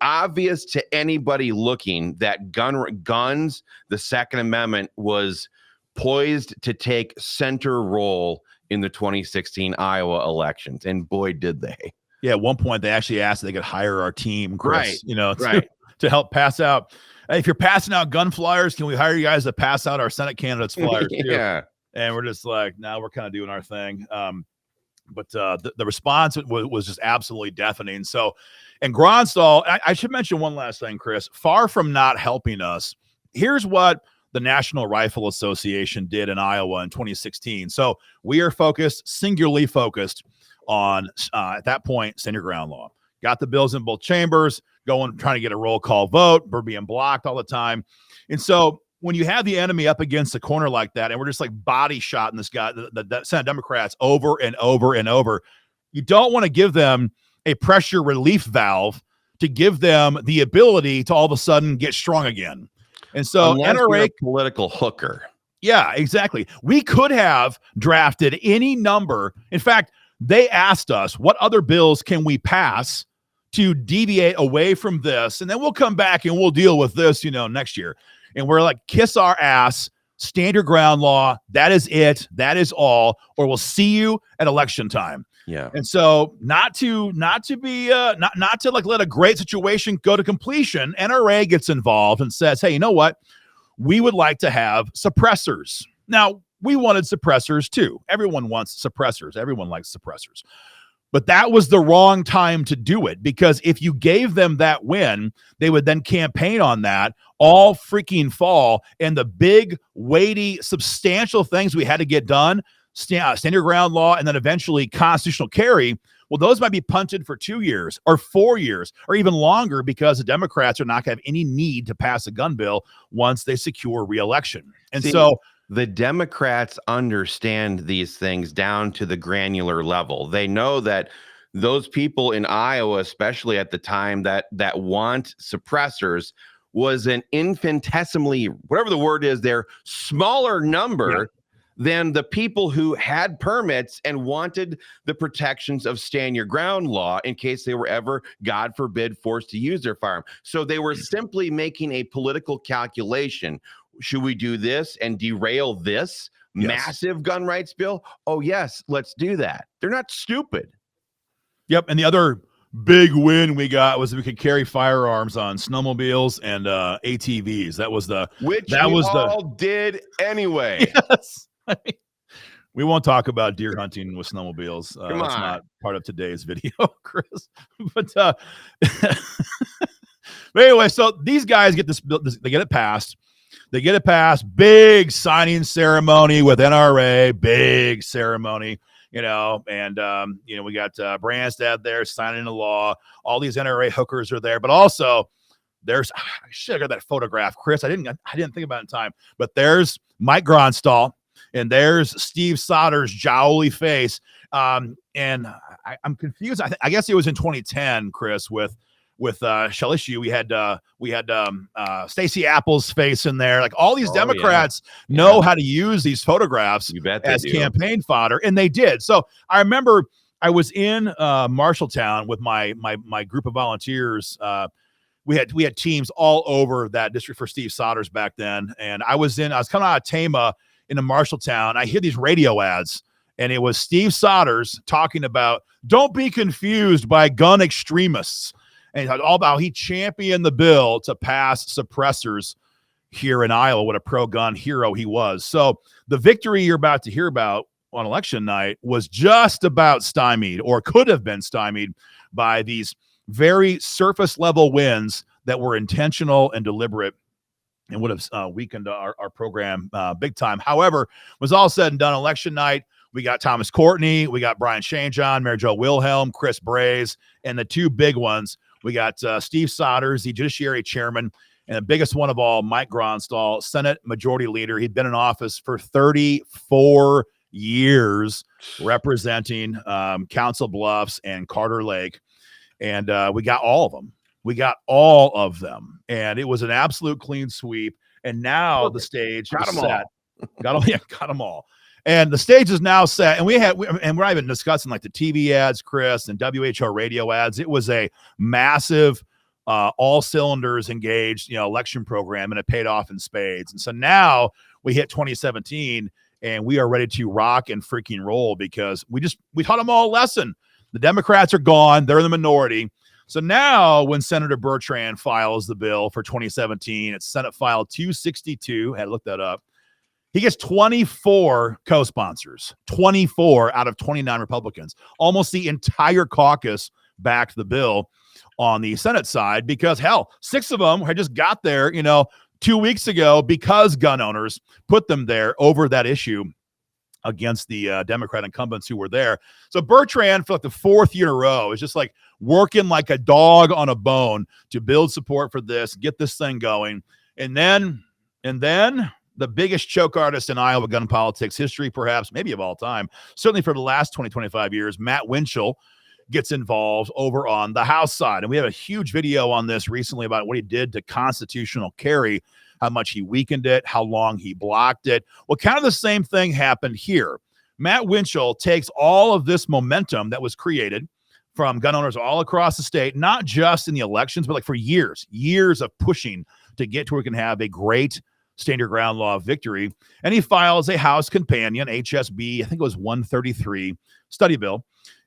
obvious to anybody looking that guns, the Second Amendment, was poised to take center role in the 2016 Iowa elections. And boy, did they. Yeah, at one point, they actually asked if they could hire our team, Chris, to help pass out. Hey, if you're passing out gun flyers, can we hire you guys to pass out our Senate candidates flyers too? And we're just like, no, we're kind of doing our thing. But the response was just absolutely deafening. So, and Gronstall, I should mention one last thing, Chris, far from not helping us, here's what the National Rifle Association did in Iowa in 2016. So we are singularly focused on, at that point, stand your ground law. Got the bills in both chambers, trying to get a roll call vote. We're being blocked all the time. And so when you have the enemy up against a corner like that, and we're just like body shotting this guy, the Senate Democrats over and over and over, you don't want to give them a pressure relief valve to give them the ability to all of a sudden get strong again. And so unless NRA, you're a political hooker. Yeah, exactly. We could have drafted any number. In fact, they asked us, what other bills can we pass to deviate away from this? And then we'll come back and we'll deal with this, next year. And we're like, kiss our ass, stand your ground law. That is it. That is all. Or we'll see you at election time. Yeah. And so not to let a great situation go to completion, NRA gets involved and says, hey, you know what? We would like to have suppressors. Now, we wanted suppressors too. Everyone wants suppressors. Everyone likes suppressors. But that was the wrong time to do it, because if you gave them that win, they would then campaign on that all freaking fall. And the big, weighty, substantial things we had to get done, stand your ground law, and then eventually constitutional carry, well, those might be punted for 2 years or 4 years or even longer, because the Democrats are not going to have any need to pass a gun bill once they secure re-election. And so the Democrats understand these things down to the granular level. They know that those people in Iowa, especially at the time that want suppressors, was an infinitesimally, whatever the word is there, smaller number than the people who had permits and wanted the protections of stand your ground law in case they were ever, God forbid, forced to use their firearm. So they were simply making a political calculation. Should we do this and derail this massive gun rights bill? Oh, yes, let's do that. They're not stupid. Yep. And the other big win we got was we could carry firearms on snowmobiles and ATVs. That was did anyway. Yes. We won't talk about deer hunting with snowmobiles. That's not part of today's video, Chris. But anyway, so these guys get this bill. They get it passed. They get it passed. Big signing ceremony with NRA. Big ceremony, and we got Branstad there signing the law. All these NRA hookers are there, but also there's I should have got that photograph, Chris. I didn't think about it in time, but there's Mike Gronstall. And there's Steve Soder's jowly face. And I'm confused. I guess it was in 2010, Chris, with Shell Issue. We had Stacey Apple's face in there. Like, all these Democrats know how to use these photographs as campaign fodder, and they did. So I remember I was in Marshalltown with my group of volunteers. We had teams all over that district for Steve Soder's back then, and I was coming out of Tama in a Marshalltown. I hear these radio ads, and it was Steve Soder's talking about, don't be confused by gun extremists. And all about he championed the bill to pass suppressors here in Iowa. What a pro-gun hero he was. So the victory you're about to hear about on election night was just about stymied, or could have been stymied, by these very surface level wins that were intentional and deliberate, and would have weakened our program big time. However, was all said and done, election night, we got Thomas Courtney, we got Brian Shanejohn, Mary Jo Wilhelm, Chris Braze, and the two big ones, we got Steve Sodders, the Judiciary Chairman, and the biggest one of all, Mike Gronstall, Senate Majority Leader. He'd been in office for 34 years, representing Council Bluffs and Carter Lake, and we got all of them. We got all of them, and it was an absolute clean sweep. And now the stage is set. Got them all. And the stage is now set. And we're not even discussing like the TV ads, Chris, and WHO radio ads. It was a massive, all cylinders engaged, election program, and it paid off in spades. And so now we hit 2017, and we are ready to rock and freaking roll, because we taught them all a lesson. The Democrats are gone; they're in the minority. So now when Senator Bertrand files the bill for 2017, it's Senate File 262. I had to look that up. He gets 24 co-sponsors, 24 out of 29 Republicans. Almost the entire caucus backed the bill on the Senate side because, hell, 6 of them had just got there, 2 weeks ago because gun owners put them there over that issue against the Democrat incumbents who were there. So Bertrand, for like the 4th year in a row, is just like working like a dog on a bone to build support for this, get this thing going. And then the biggest choke artist in Iowa gun politics history, perhaps, maybe of all time, certainly for the last 20, 25 years, Matt Winchell gets involved over on the House side. And we have a huge video on this recently about what he did to constitutional carry, how much he weakened it, how long he blocked it. Well, kind of the same thing happened here. Matt Winchell takes all of this momentum that was created from gun owners all across the state, not just in the elections, but like for years of pushing to get to where we can have a great stand your ground law victory. And he files a House companion, HSB, I think it was 133 study bill.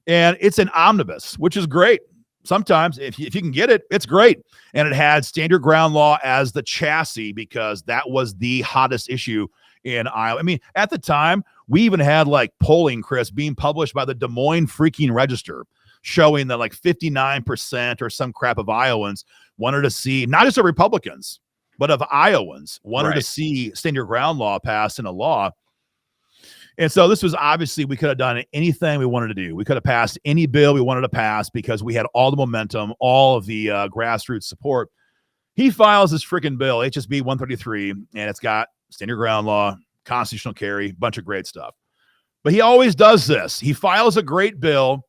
And it's an omnibus, which is great. Sometimes if you can get it, it's great. And it had stand your ground law as the chassis because that was the hottest issue in Iowa. I mean, at the time, we even had like polling, Chris, being published by the Des Moines freaking Register showing that like 59% or some crap of Iowans wanted to see, not just of Republicans, but of Iowans wanted to see stand your ground law passed in a law. And so this was obviously, we could have done anything we wanted to do. We could have passed any bill we wanted to pass because we had all the momentum, all of the grassroots support. He files this freaking bill, HSB 133, and it's got stand your ground law, constitutional carry, bunch of great stuff. But he always does this. He files a great bill,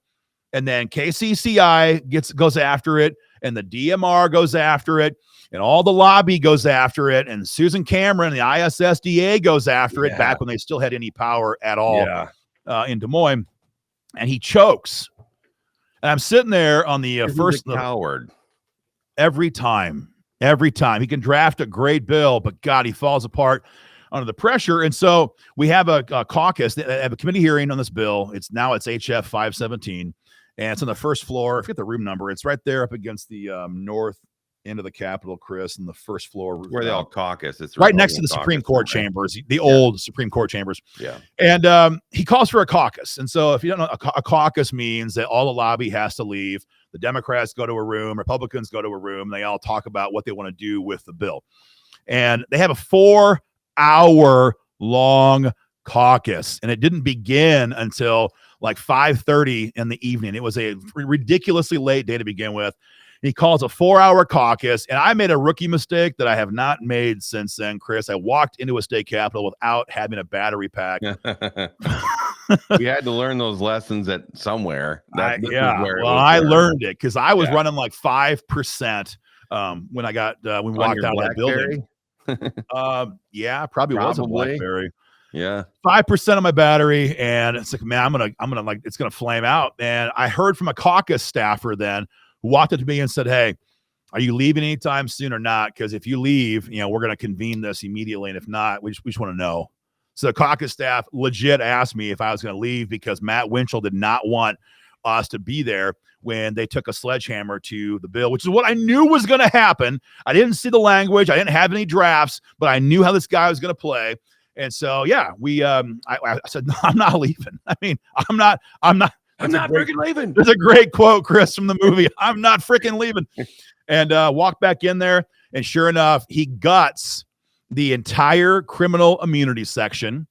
and then KCCI goes after it, and the DMR goes after it, and all the lobby goes after it, and Susan Cameron, the ISSDA, goes after it back when they still had any power at all in Des Moines, and he chokes. And I'm sitting there on the first coward. Every time he can draft a great bill, but God, he falls apart under the pressure. And so we have a caucus, have a committee hearing on this bill. It's HF 517, and it's on the first floor. I forget the room number. It's right there up against the north end of the Capitol, Chris, and the first floor where they all caucus. It's right next to the Supreme Court chambers, the old Supreme Court chambers. Yeah. And he calls for a caucus. And so if you don't know, a caucus means that all the lobby has to leave. The Democrats go to a room, Republicans go to a room. They all talk about what they want to do with the bill. And they have a 4-hour long caucus, and it didn't begin until like 5:30 in the evening. It was a ridiculously late day to begin with. He calls a 4-hour caucus, and I made a rookie mistake that I have not made since then, Chris. I walked into a state capitol without having a battery pack. We had to learn those lessons at somewhere. I learned it because I was running like 5% when I got when we walked out of that building. Probably was a BlackBerry. Yeah, 5% of my battery, and it's like, man, I'm gonna like it's gonna flame out. And I heard from a caucus staffer then who walked up to me and said, "Hey, are you leaving anytime soon or not? Because if you leave, we're going to convene this immediately. And if not, we just want to know." So the caucus staff legit asked me if I was going to leave because Matt Winchell did not want us to be there when they took a sledgehammer to the bill, which is what I knew was going to happen. I didn't see the language. I didn't have any drafts, but I knew how this guy was going to play. And so, I said, no, I'm not leaving. I mean, I'm not freaking leaving. There's a great quote, Chris, from the movie. I'm not freaking leaving. And walked back in there. And sure enough, he guts the entire criminal immunity section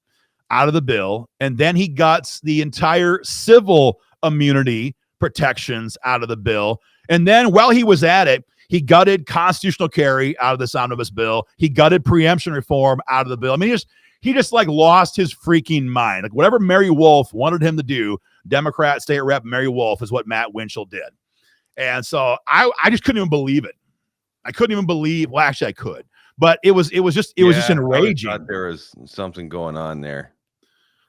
out of the bill. And then he guts the entire civil immunity protections out of the bill. And then while he was at it, he gutted constitutional carry out of this omnibus bill. He gutted preemption reform out of the bill. I mean, he just like lost his freaking mind. Like whatever Mary Wolfe wanted him to do, Democrat State Rep Mary Wolfe, is what Matt Winchell did. And so I just couldn't even believe it. I couldn't even believe. Well, actually, I could, but it was just enraging. I thought there was something going on there.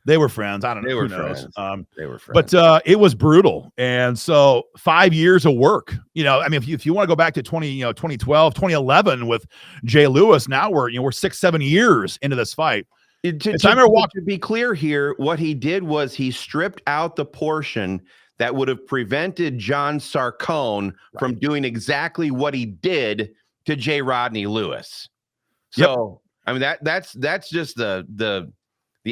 They were friends. I don't know. They Who were knows? friends. They were friends. But it was brutal. And so 5 years of work. I mean, if you want to go back to 2012, 2011 with Jay Lewis, now we're 6-7 years into this fight. To be clear here, what he did was he stripped out the portion that would have prevented John Sarcone from doing exactly what he did to Jay Rodney Lewis. So I mean, that's just the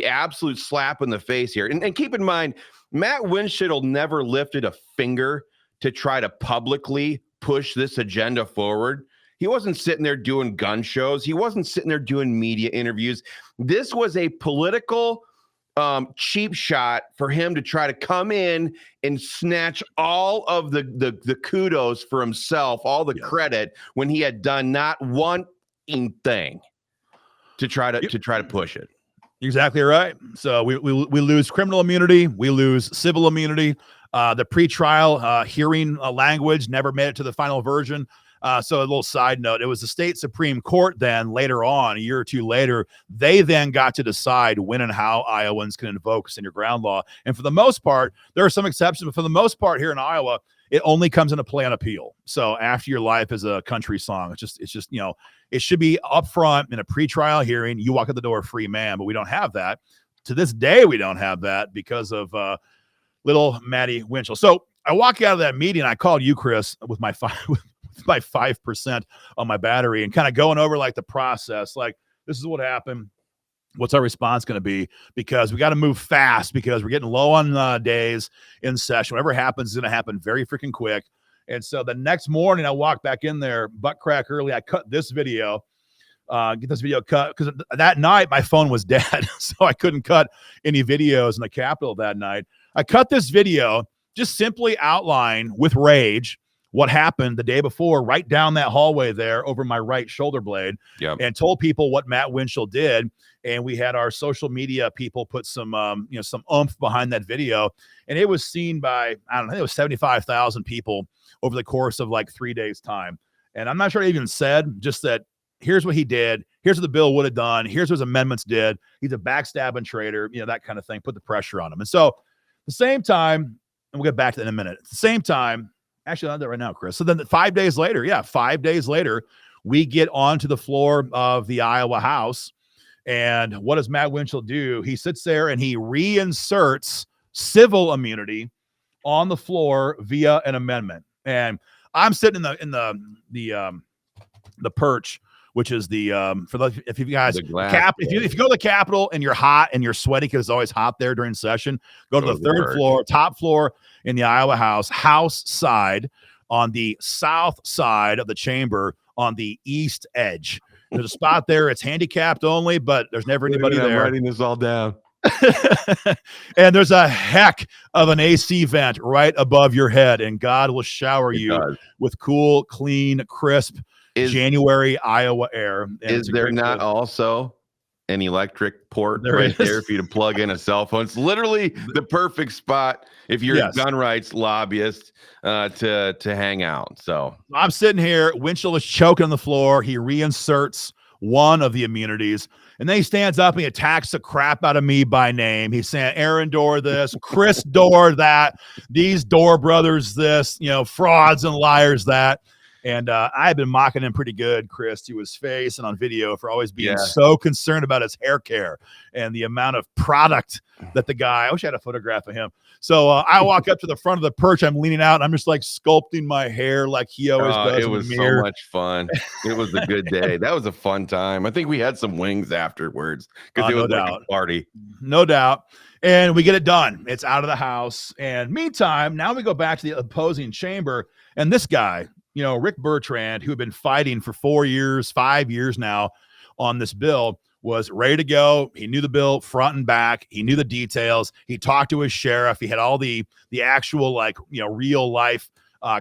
absolute slap in the face here. And keep in mind, Matt Winchell never lifted a finger to try to publicly push this agenda forward. He wasn't sitting there doing gun shows. He wasn't sitting there doing media interviews. This was a political cheap shot for him to try to come in and snatch all of the kudos for himself, all the credit, when he had done not one thing to try to push it. Exactly right. So we lose criminal immunity, we lose civil immunity. The pretrial hearing language never made it to the final version. So a little side note, it was the state Supreme Court then later on, a year or two later, they then got to decide when and how Iowans can invoke senior ground law. And for the most part, there are some exceptions, but for the most part here in Iowa, it only comes into play on appeal. So after your life is a country song, it's just, you know, it should be up front in a pretrial hearing. You walk out the door a free man, but we don't have that. To this day, we don't have that because of little Maddie Winchell. So I walk out of that meeting. I called you, Chris, with my 5% on my battery and kind of going over like the process. Like, this is what happened. What's our response going to be? Because we got to move fast because we're getting low on days in session. Whatever happens is going to happen very freaking quick. And so the next morning I walk back in there, butt crack early. I cut this video, get this video cut because that night my phone was dead. So I couldn't cut any videos in the Capitol that night. I cut this video, just simply outline with rage what happened the day before, right down that hallway there over my right shoulder blade, and told people what Matt Winchell did. And we had our social media people put some, some oomph behind that video. And it was seen by, I don't know, it was 75,000 people over the course of like 3 days time. And I'm not sure I even said, just that here's what he did. Here's what the bill would have done. Here's what his amendments did. He's a backstabbing traitor, that kind of thing, put the pressure on him. And so the same time, and we'll get back to that in a minute. At the same time, actually, I'll do that right now, Chris. So then 5 days later, 5 days later, we get onto the floor of the Iowa House. And what does Matt Winchell do? He sits there and he reinserts civil immunity on the floor via an amendment. And I'm sitting in the perch, which is the if you guys if you go to the Capitol and you're hot and you're sweaty because it's always hot there during session, go to the third floor, top floor in the Iowa House side on the south side of the chamber on the east edge. There's a spot there. It's handicapped only, but there's never anybody there. I'm writing this all down. And there's a heck of an AC vent right above your head, and God will shower you with cool, clean, crisp January Iowa air. And is there not also an electric port there for you to plug in a cell phone? It's literally the perfect spot if you're a gun rights lobbyist to hang out. So I'm sitting here. Winchell is choking on the floor. He reinserts one of the immunities, and then he stands up and he attacks the crap out of me by name. He's saying Aaron Dorr this, Chris Dorr that, these Dorr brothers this, frauds and liars that. And I've been mocking him pretty good, Chris, to his face and on video for always being so concerned about his hair care and the amount of product that the guy, I wish I had a photograph of him. So I walk up to the front of the perch. I'm leaning out and I'm just like sculpting my hair like he always does. It was so much fun. It was a good day. That was a fun time. I think we had some wings afterwards because it was like a party. No doubt. And we get it done. It's out of the house. And meantime, now we go back to the opposing chamber. And this guy, Rick Bertrand, who had been fighting for 5 years now on this bill, was ready to go. He knew the bill front and back. He knew the details. He talked to his sheriff. He had all the actual real life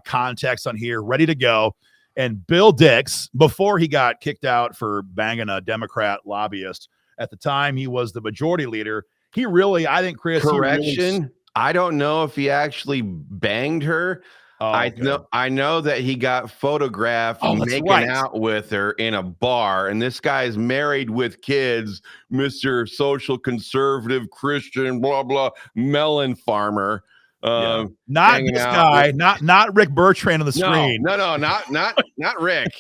context on here, ready to go. And Bill Dix, before he got kicked out for banging a Democrat lobbyist, at the time he was the majority leader. He really, I think, Chris. Correction. I don't know if he actually banged her. Oh, okay. I know that he got photographed making out with her in a bar, and this guy's married with kids, Mr. Social Conservative Christian, blah blah, melon farmer. Not this guy, not Rick Bertrand on the screen. No, not Rick. not Rick.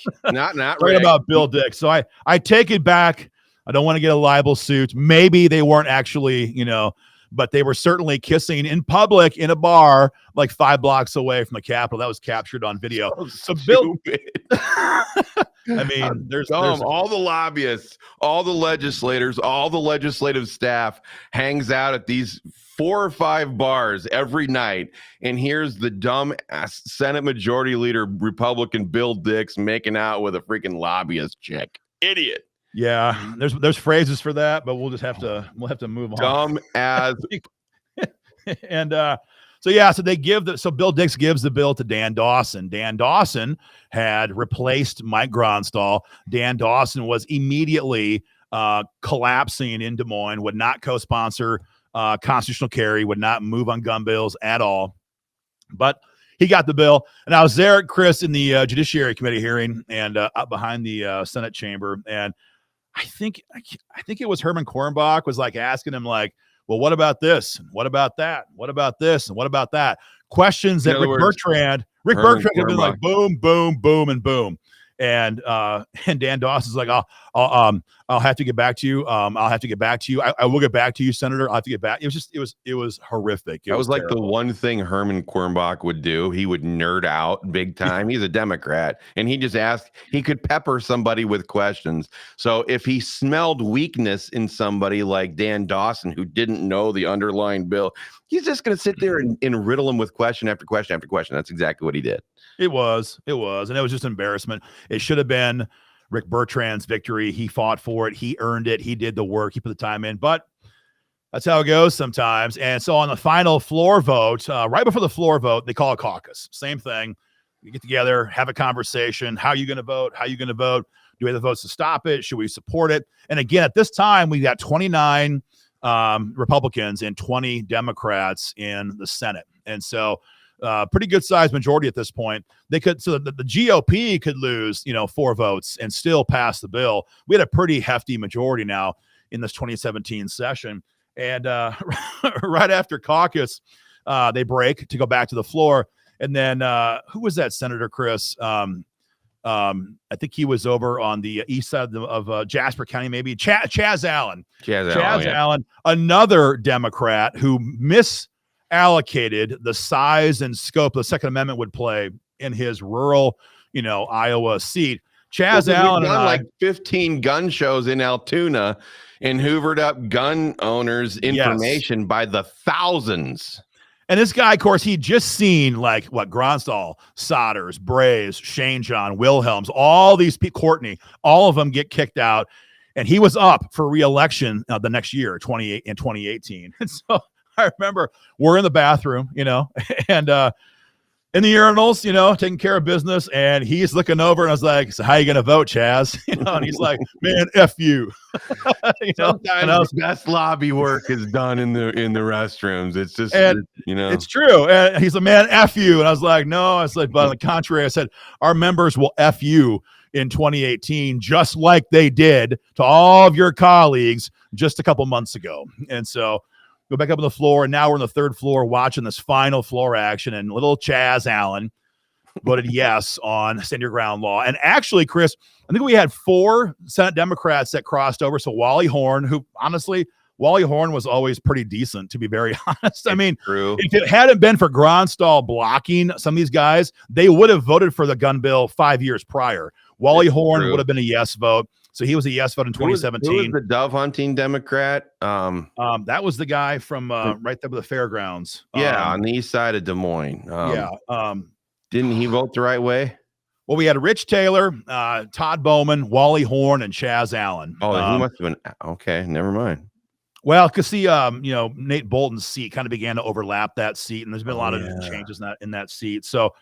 Rick. About Bill Dix. So I take it back. I don't want to get a libel suit. Maybe they weren't actually, but they were certainly kissing in public in a bar like 5 blocks away from the Capitol. That was captured on video. So Bill, I mean, there's all the lobbyists, all the legislators, all the legislative staff hangs out at these 4 or 5 bars every night, and here's the dumb Senate Majority Leader Republican Bill Dix making out with a freaking lobbyist chick. Idiot. Yeah, there's phrases for that, but we'll have to move on. Dumb as and so Bill Dix gives the bill to Dan Dawson. Dan Dawson had replaced Mike Gronstall. Dan Dawson was immediately collapsing in Des Moines, would not co-sponsor constitutional carry, would not move on gun bills at all. But he got the bill, and I was there, Chris, in the Judiciary Committee hearing, and up behind the Senate chamber, and I think it was Herman Kornbach was like asking him like, well, what about this? And what about that? What about this? And what about that? Questions that Rick Bertrand could have been like boom, boom, boom, and boom. And Dan Dawson's like, I'll have to get back to you. I'll have to get back to you. I will get back to you, Senator. I'll have to get back. It was horrific. That was like terrible. The one thing Herman Kornbach would do. He would nerd out big time. He's a Democrat, and he could pepper somebody with questions. So if he smelled weakness in somebody like Dan Dawson, who didn't know the underlying bill, he's just going to sit there and riddle him with question after question after question. That's exactly what he did. It was, and it was just embarrassment. It should have been Rick Bertrand's victory. He fought for it. He earned it. He did the work. He put the time in, but that's how it goes sometimes. And so on the final floor vote, right before the floor vote, they call a caucus. Same thing. You get together, have a conversation. How are you going to vote? How are you going to vote? Do we have the votes to stop it? Should we support it? And again, at this time, we got 29 Republicans and 20 Democrats in the Senate. And so pretty good sized majority at this point. They could, so the GOP could lose, 4 votes and still pass the bill. We had a pretty hefty majority now in this 2017 session. And right after caucus, they break to go back to the floor. And then who was that senator, Chris? I think he was over on the east side of Jasper County, maybe Chaz Allen. Allen, another Democrat who allocated the size and scope the Second Amendment would play in his rural, Iowa seat. Chaz Allen done like 15 gun shows in Altoona and hoovered up gun owners' information by the thousands. And this guy, of course, he'd just seen like what Gronstall, Sodders, Braves, Shane John, Wilhelms, all these people, Courtney, all of them get kicked out. And he was up for re-election the next year, in 2018. And so I remember we're in the bathroom, and in the urinals, taking care of business. And he's looking over and I was like, so how are you going to vote, Chaz? And he's like, man, F you. Sometimes the best lobby work is done in the restrooms. It's just, it's true. And he's like, man, F you. And I was like, no, but on the contrary, I said, our members will F you in 2018, just like they did to all of your colleagues just a couple months ago. And so go back up on the floor, and now we're on the third floor watching this final floor action, and little Chaz Allen voted yes on stand your ground law. And actually, Chris, I think we had 4 Senate Democrats that crossed over. So Wally Horn, who honestly, Wally Horn was always pretty decent, to be very honest. I mean, if it hadn't been for Gronstall blocking some of these guys, they would have voted for the gun bill 5 years prior. Wally Horn would have been a yes vote. So he was a yes vote in 2017. Who was the dove hunting Democrat? That was the guy from right there by the fairgrounds. On the east side of Des Moines. Didn't he vote the right way? Well, we had Rich Taylor, Todd Bowman, Wally Horn, and Chaz Allen. Oh, he must have been okay. Never mind. Well, because Nate Bolton's seat kind of began to overlap that seat, and there's been a lot of changes in that seat. So.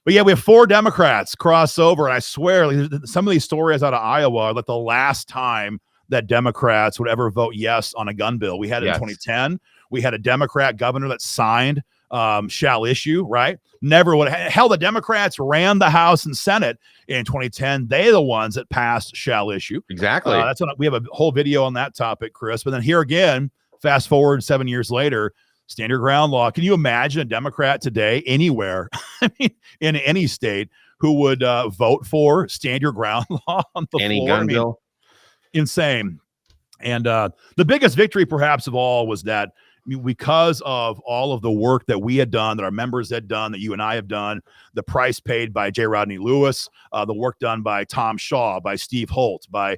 But yeah, we have 4 Democrats cross over, and I swear some of these stories out of Iowa are like the last time that Democrats would ever vote yes on a gun bill. We had it in 2010. We had a Democrat governor that signed shall issue, right? Never would. Hell, the Democrats ran the House and Senate in 2010. They're the ones that passed shall issue. Exactly. That's what we have a whole video on that topic, Chris. But then here again, fast forward 7 years later, stand your ground law. Can you imagine a Democrat today anywhere, in any state, who would vote for stand your ground law on the floor? Gun bill? Insane. And the biggest victory, perhaps, of all was that because of all of the work that we had done, that our members had done, that you and I have done, the price paid by Jay Rodney Lewis, the work done by Tom Shaw, by Steve Holt, by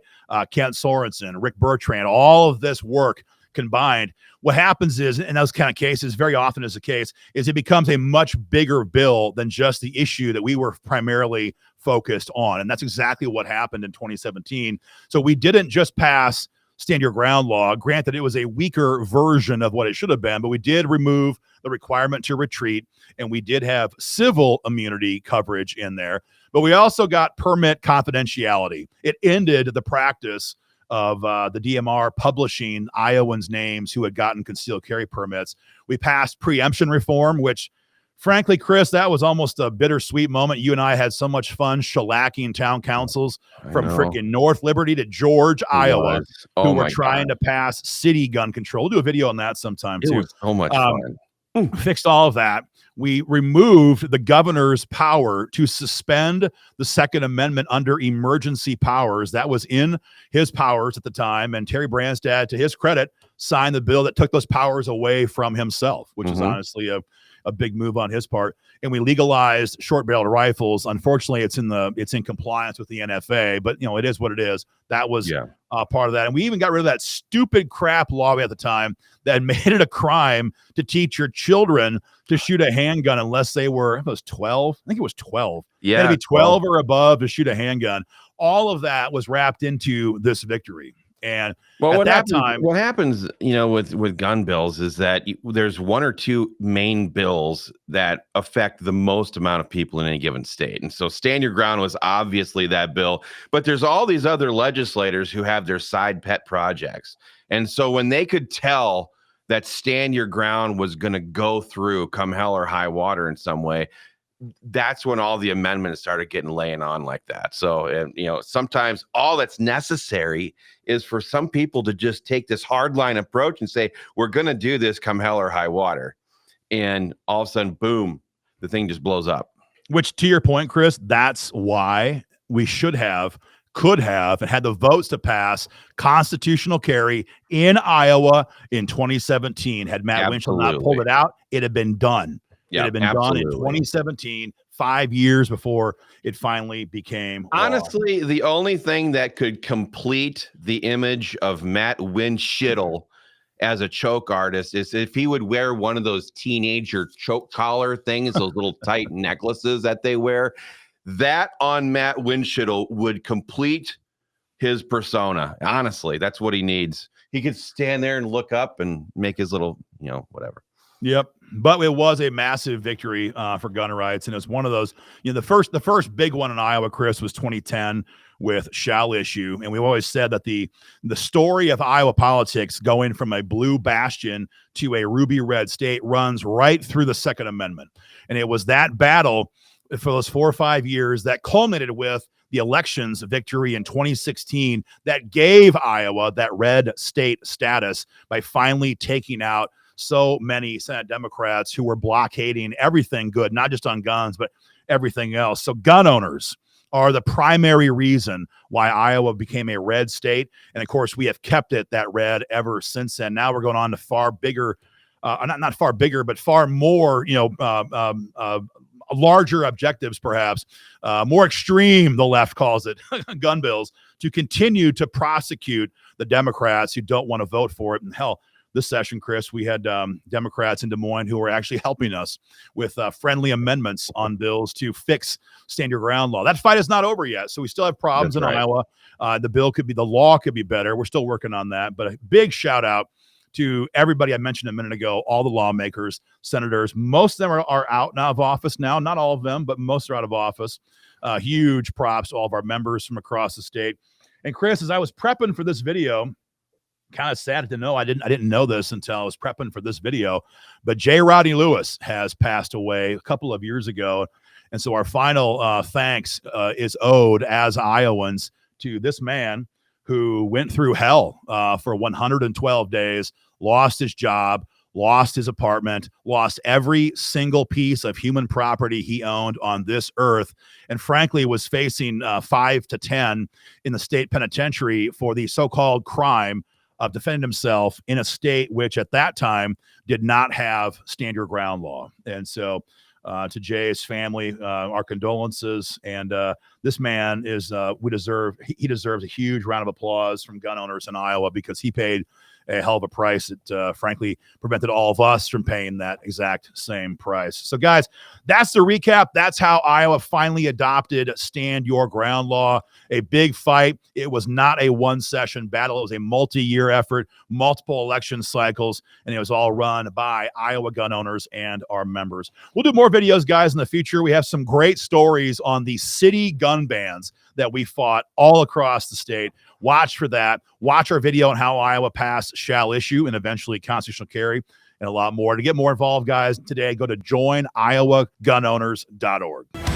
Kent Sorenson, Rick Bertrand, all of this work combined, what happens is, in those kind of cases, very often is the case, is it becomes a much bigger bill than just the issue that we were primarily focused on. And that's exactly what happened in 2017. So we didn't just pass Stand Your Ground law. Granted, it was a weaker version of what it should have been, but we did remove the requirement to retreat, and we did have civil immunity coverage in there. But we also got permit confidentiality. It ended the practice of the DMR publishing Iowans' names who had gotten concealed carry permits. We passed preemption reform, which, frankly, Chris, that was almost a bittersweet moment. You and I had so much fun shellacking town councils from freaking North Liberty to George, Iowa, who were trying to pass city gun control. We'll do a video on that sometime, too. It was so much fun. Fixed all of that. We removed the governor's power to suspend the Second Amendment under emergency powers. That was in his powers at the time. And Terry Branstad, to his credit, signed the bill that took those powers away from himself, which is honestly a big move on his part. And we legalized short-barreled rifles. Unfortunately, it's in compliance with the NFA, but it is what it is. That was part of that. And we even got rid of that stupid crap law at the time that made it a crime to teach your children to shoot a handgun unless they were, it was 12. I think it was 12. Yeah. It had to be 12 or above to shoot a handgun. All of that was wrapped into this victory. And what happens, with gun bills is that there's one or two main bills that affect the most amount of people in any given state. And so Stand Your Ground was obviously that bill, but there's all these other legislators who have their side pet projects. And so when they could tell that Stand Your Ground was going to go through come hell or high water in some way, that's when all the amendments started laying on like that. So, sometimes all that's necessary is for some people to just take this hardline approach and say, we're going to do this come hell or high water. And all of a sudden, boom, the thing just blows up. Which, to your point, Chris, that's why we could have, and had the votes to pass constitutional carry in Iowa in 2017. Had Matt Winchell not pulled it out, it had been done. It had been done in 2017, 5 years before it finally became law. Honestly, the only thing that could complete the image of Matt Winchell as a choke artist is if he would wear one of those teenager choke collar things, those little tight necklaces that they wear. That on Matt Winchell would complete his persona. Honestly, that's what he needs. He could stand there and look up and make his little, whatever. Yep. But it was a massive victory for gun rights. And it's one of those, the first big one in Iowa, Chris, was 2010 with Shall Issue. And we've always said that the story of Iowa politics going from a blue bastion to a ruby red state runs right through the Second Amendment. And it was that battle for those 4 or 5 years that culminated with the elections victory in 2016 that gave Iowa that red state status by finally taking out so many Senate Democrats who were blockading everything good, not just on guns, but everything else. So gun owners are the primary reason why Iowa became a red state. And of course, we have kept it that red ever since then. Now we're going on to far bigger, not far bigger, but far more, larger objectives, perhaps, more extreme, the left calls it, gun bills, to continue to prosecute the Democrats who don't want to vote for it. And hell, this session, Chris, we had Democrats in Des Moines who were actually helping us with friendly amendments on bills to fix Stand Your Ground law. That fight is not over yet, so we still have problems in Iowa. The law could be better. We're still working on that. But a big shout out to everybody I mentioned a minute ago, all the lawmakers, senators. Most of them are out now of office now. Not all of them, but most are out of office. Huge props to all of our members from across the state. And Chris, as I was prepping for this video, kind of sad to know I didn't know this until I was prepping for this video, but Jay Rodney Lewis has passed away a couple of years ago. And so our final thanks is owed as Iowans to this man who went through hell for 112 days, lost his job, lost his apartment, lost every single piece of human property he owned on this earth, and frankly was facing 5 to 10 in the state penitentiary for the so-called crime of defending himself in a state which at that time did not have stand your ground law. And so to Jay's family, our condolences. And this man is, he deserves a huge round of applause from gun owners in Iowa, because he paid a hell of a price that frankly prevented all of us from paying that exact same price. So guys, that's the recap. That's how Iowa finally adopted stand your ground law. A big fight. It was not a one session battle. It was a multi-year effort, multiple election cycles, and it was all run by Iowa gun owners and our members. We'll do more videos, guys, in the future. We have some great stories on the city gun bans that we fought all across the state. Watch for that. Watch our video on how Iowa passed shall issue and eventually constitutional carry, and a lot more. To get more involved, guys, today, go to joiniowagunowners.org.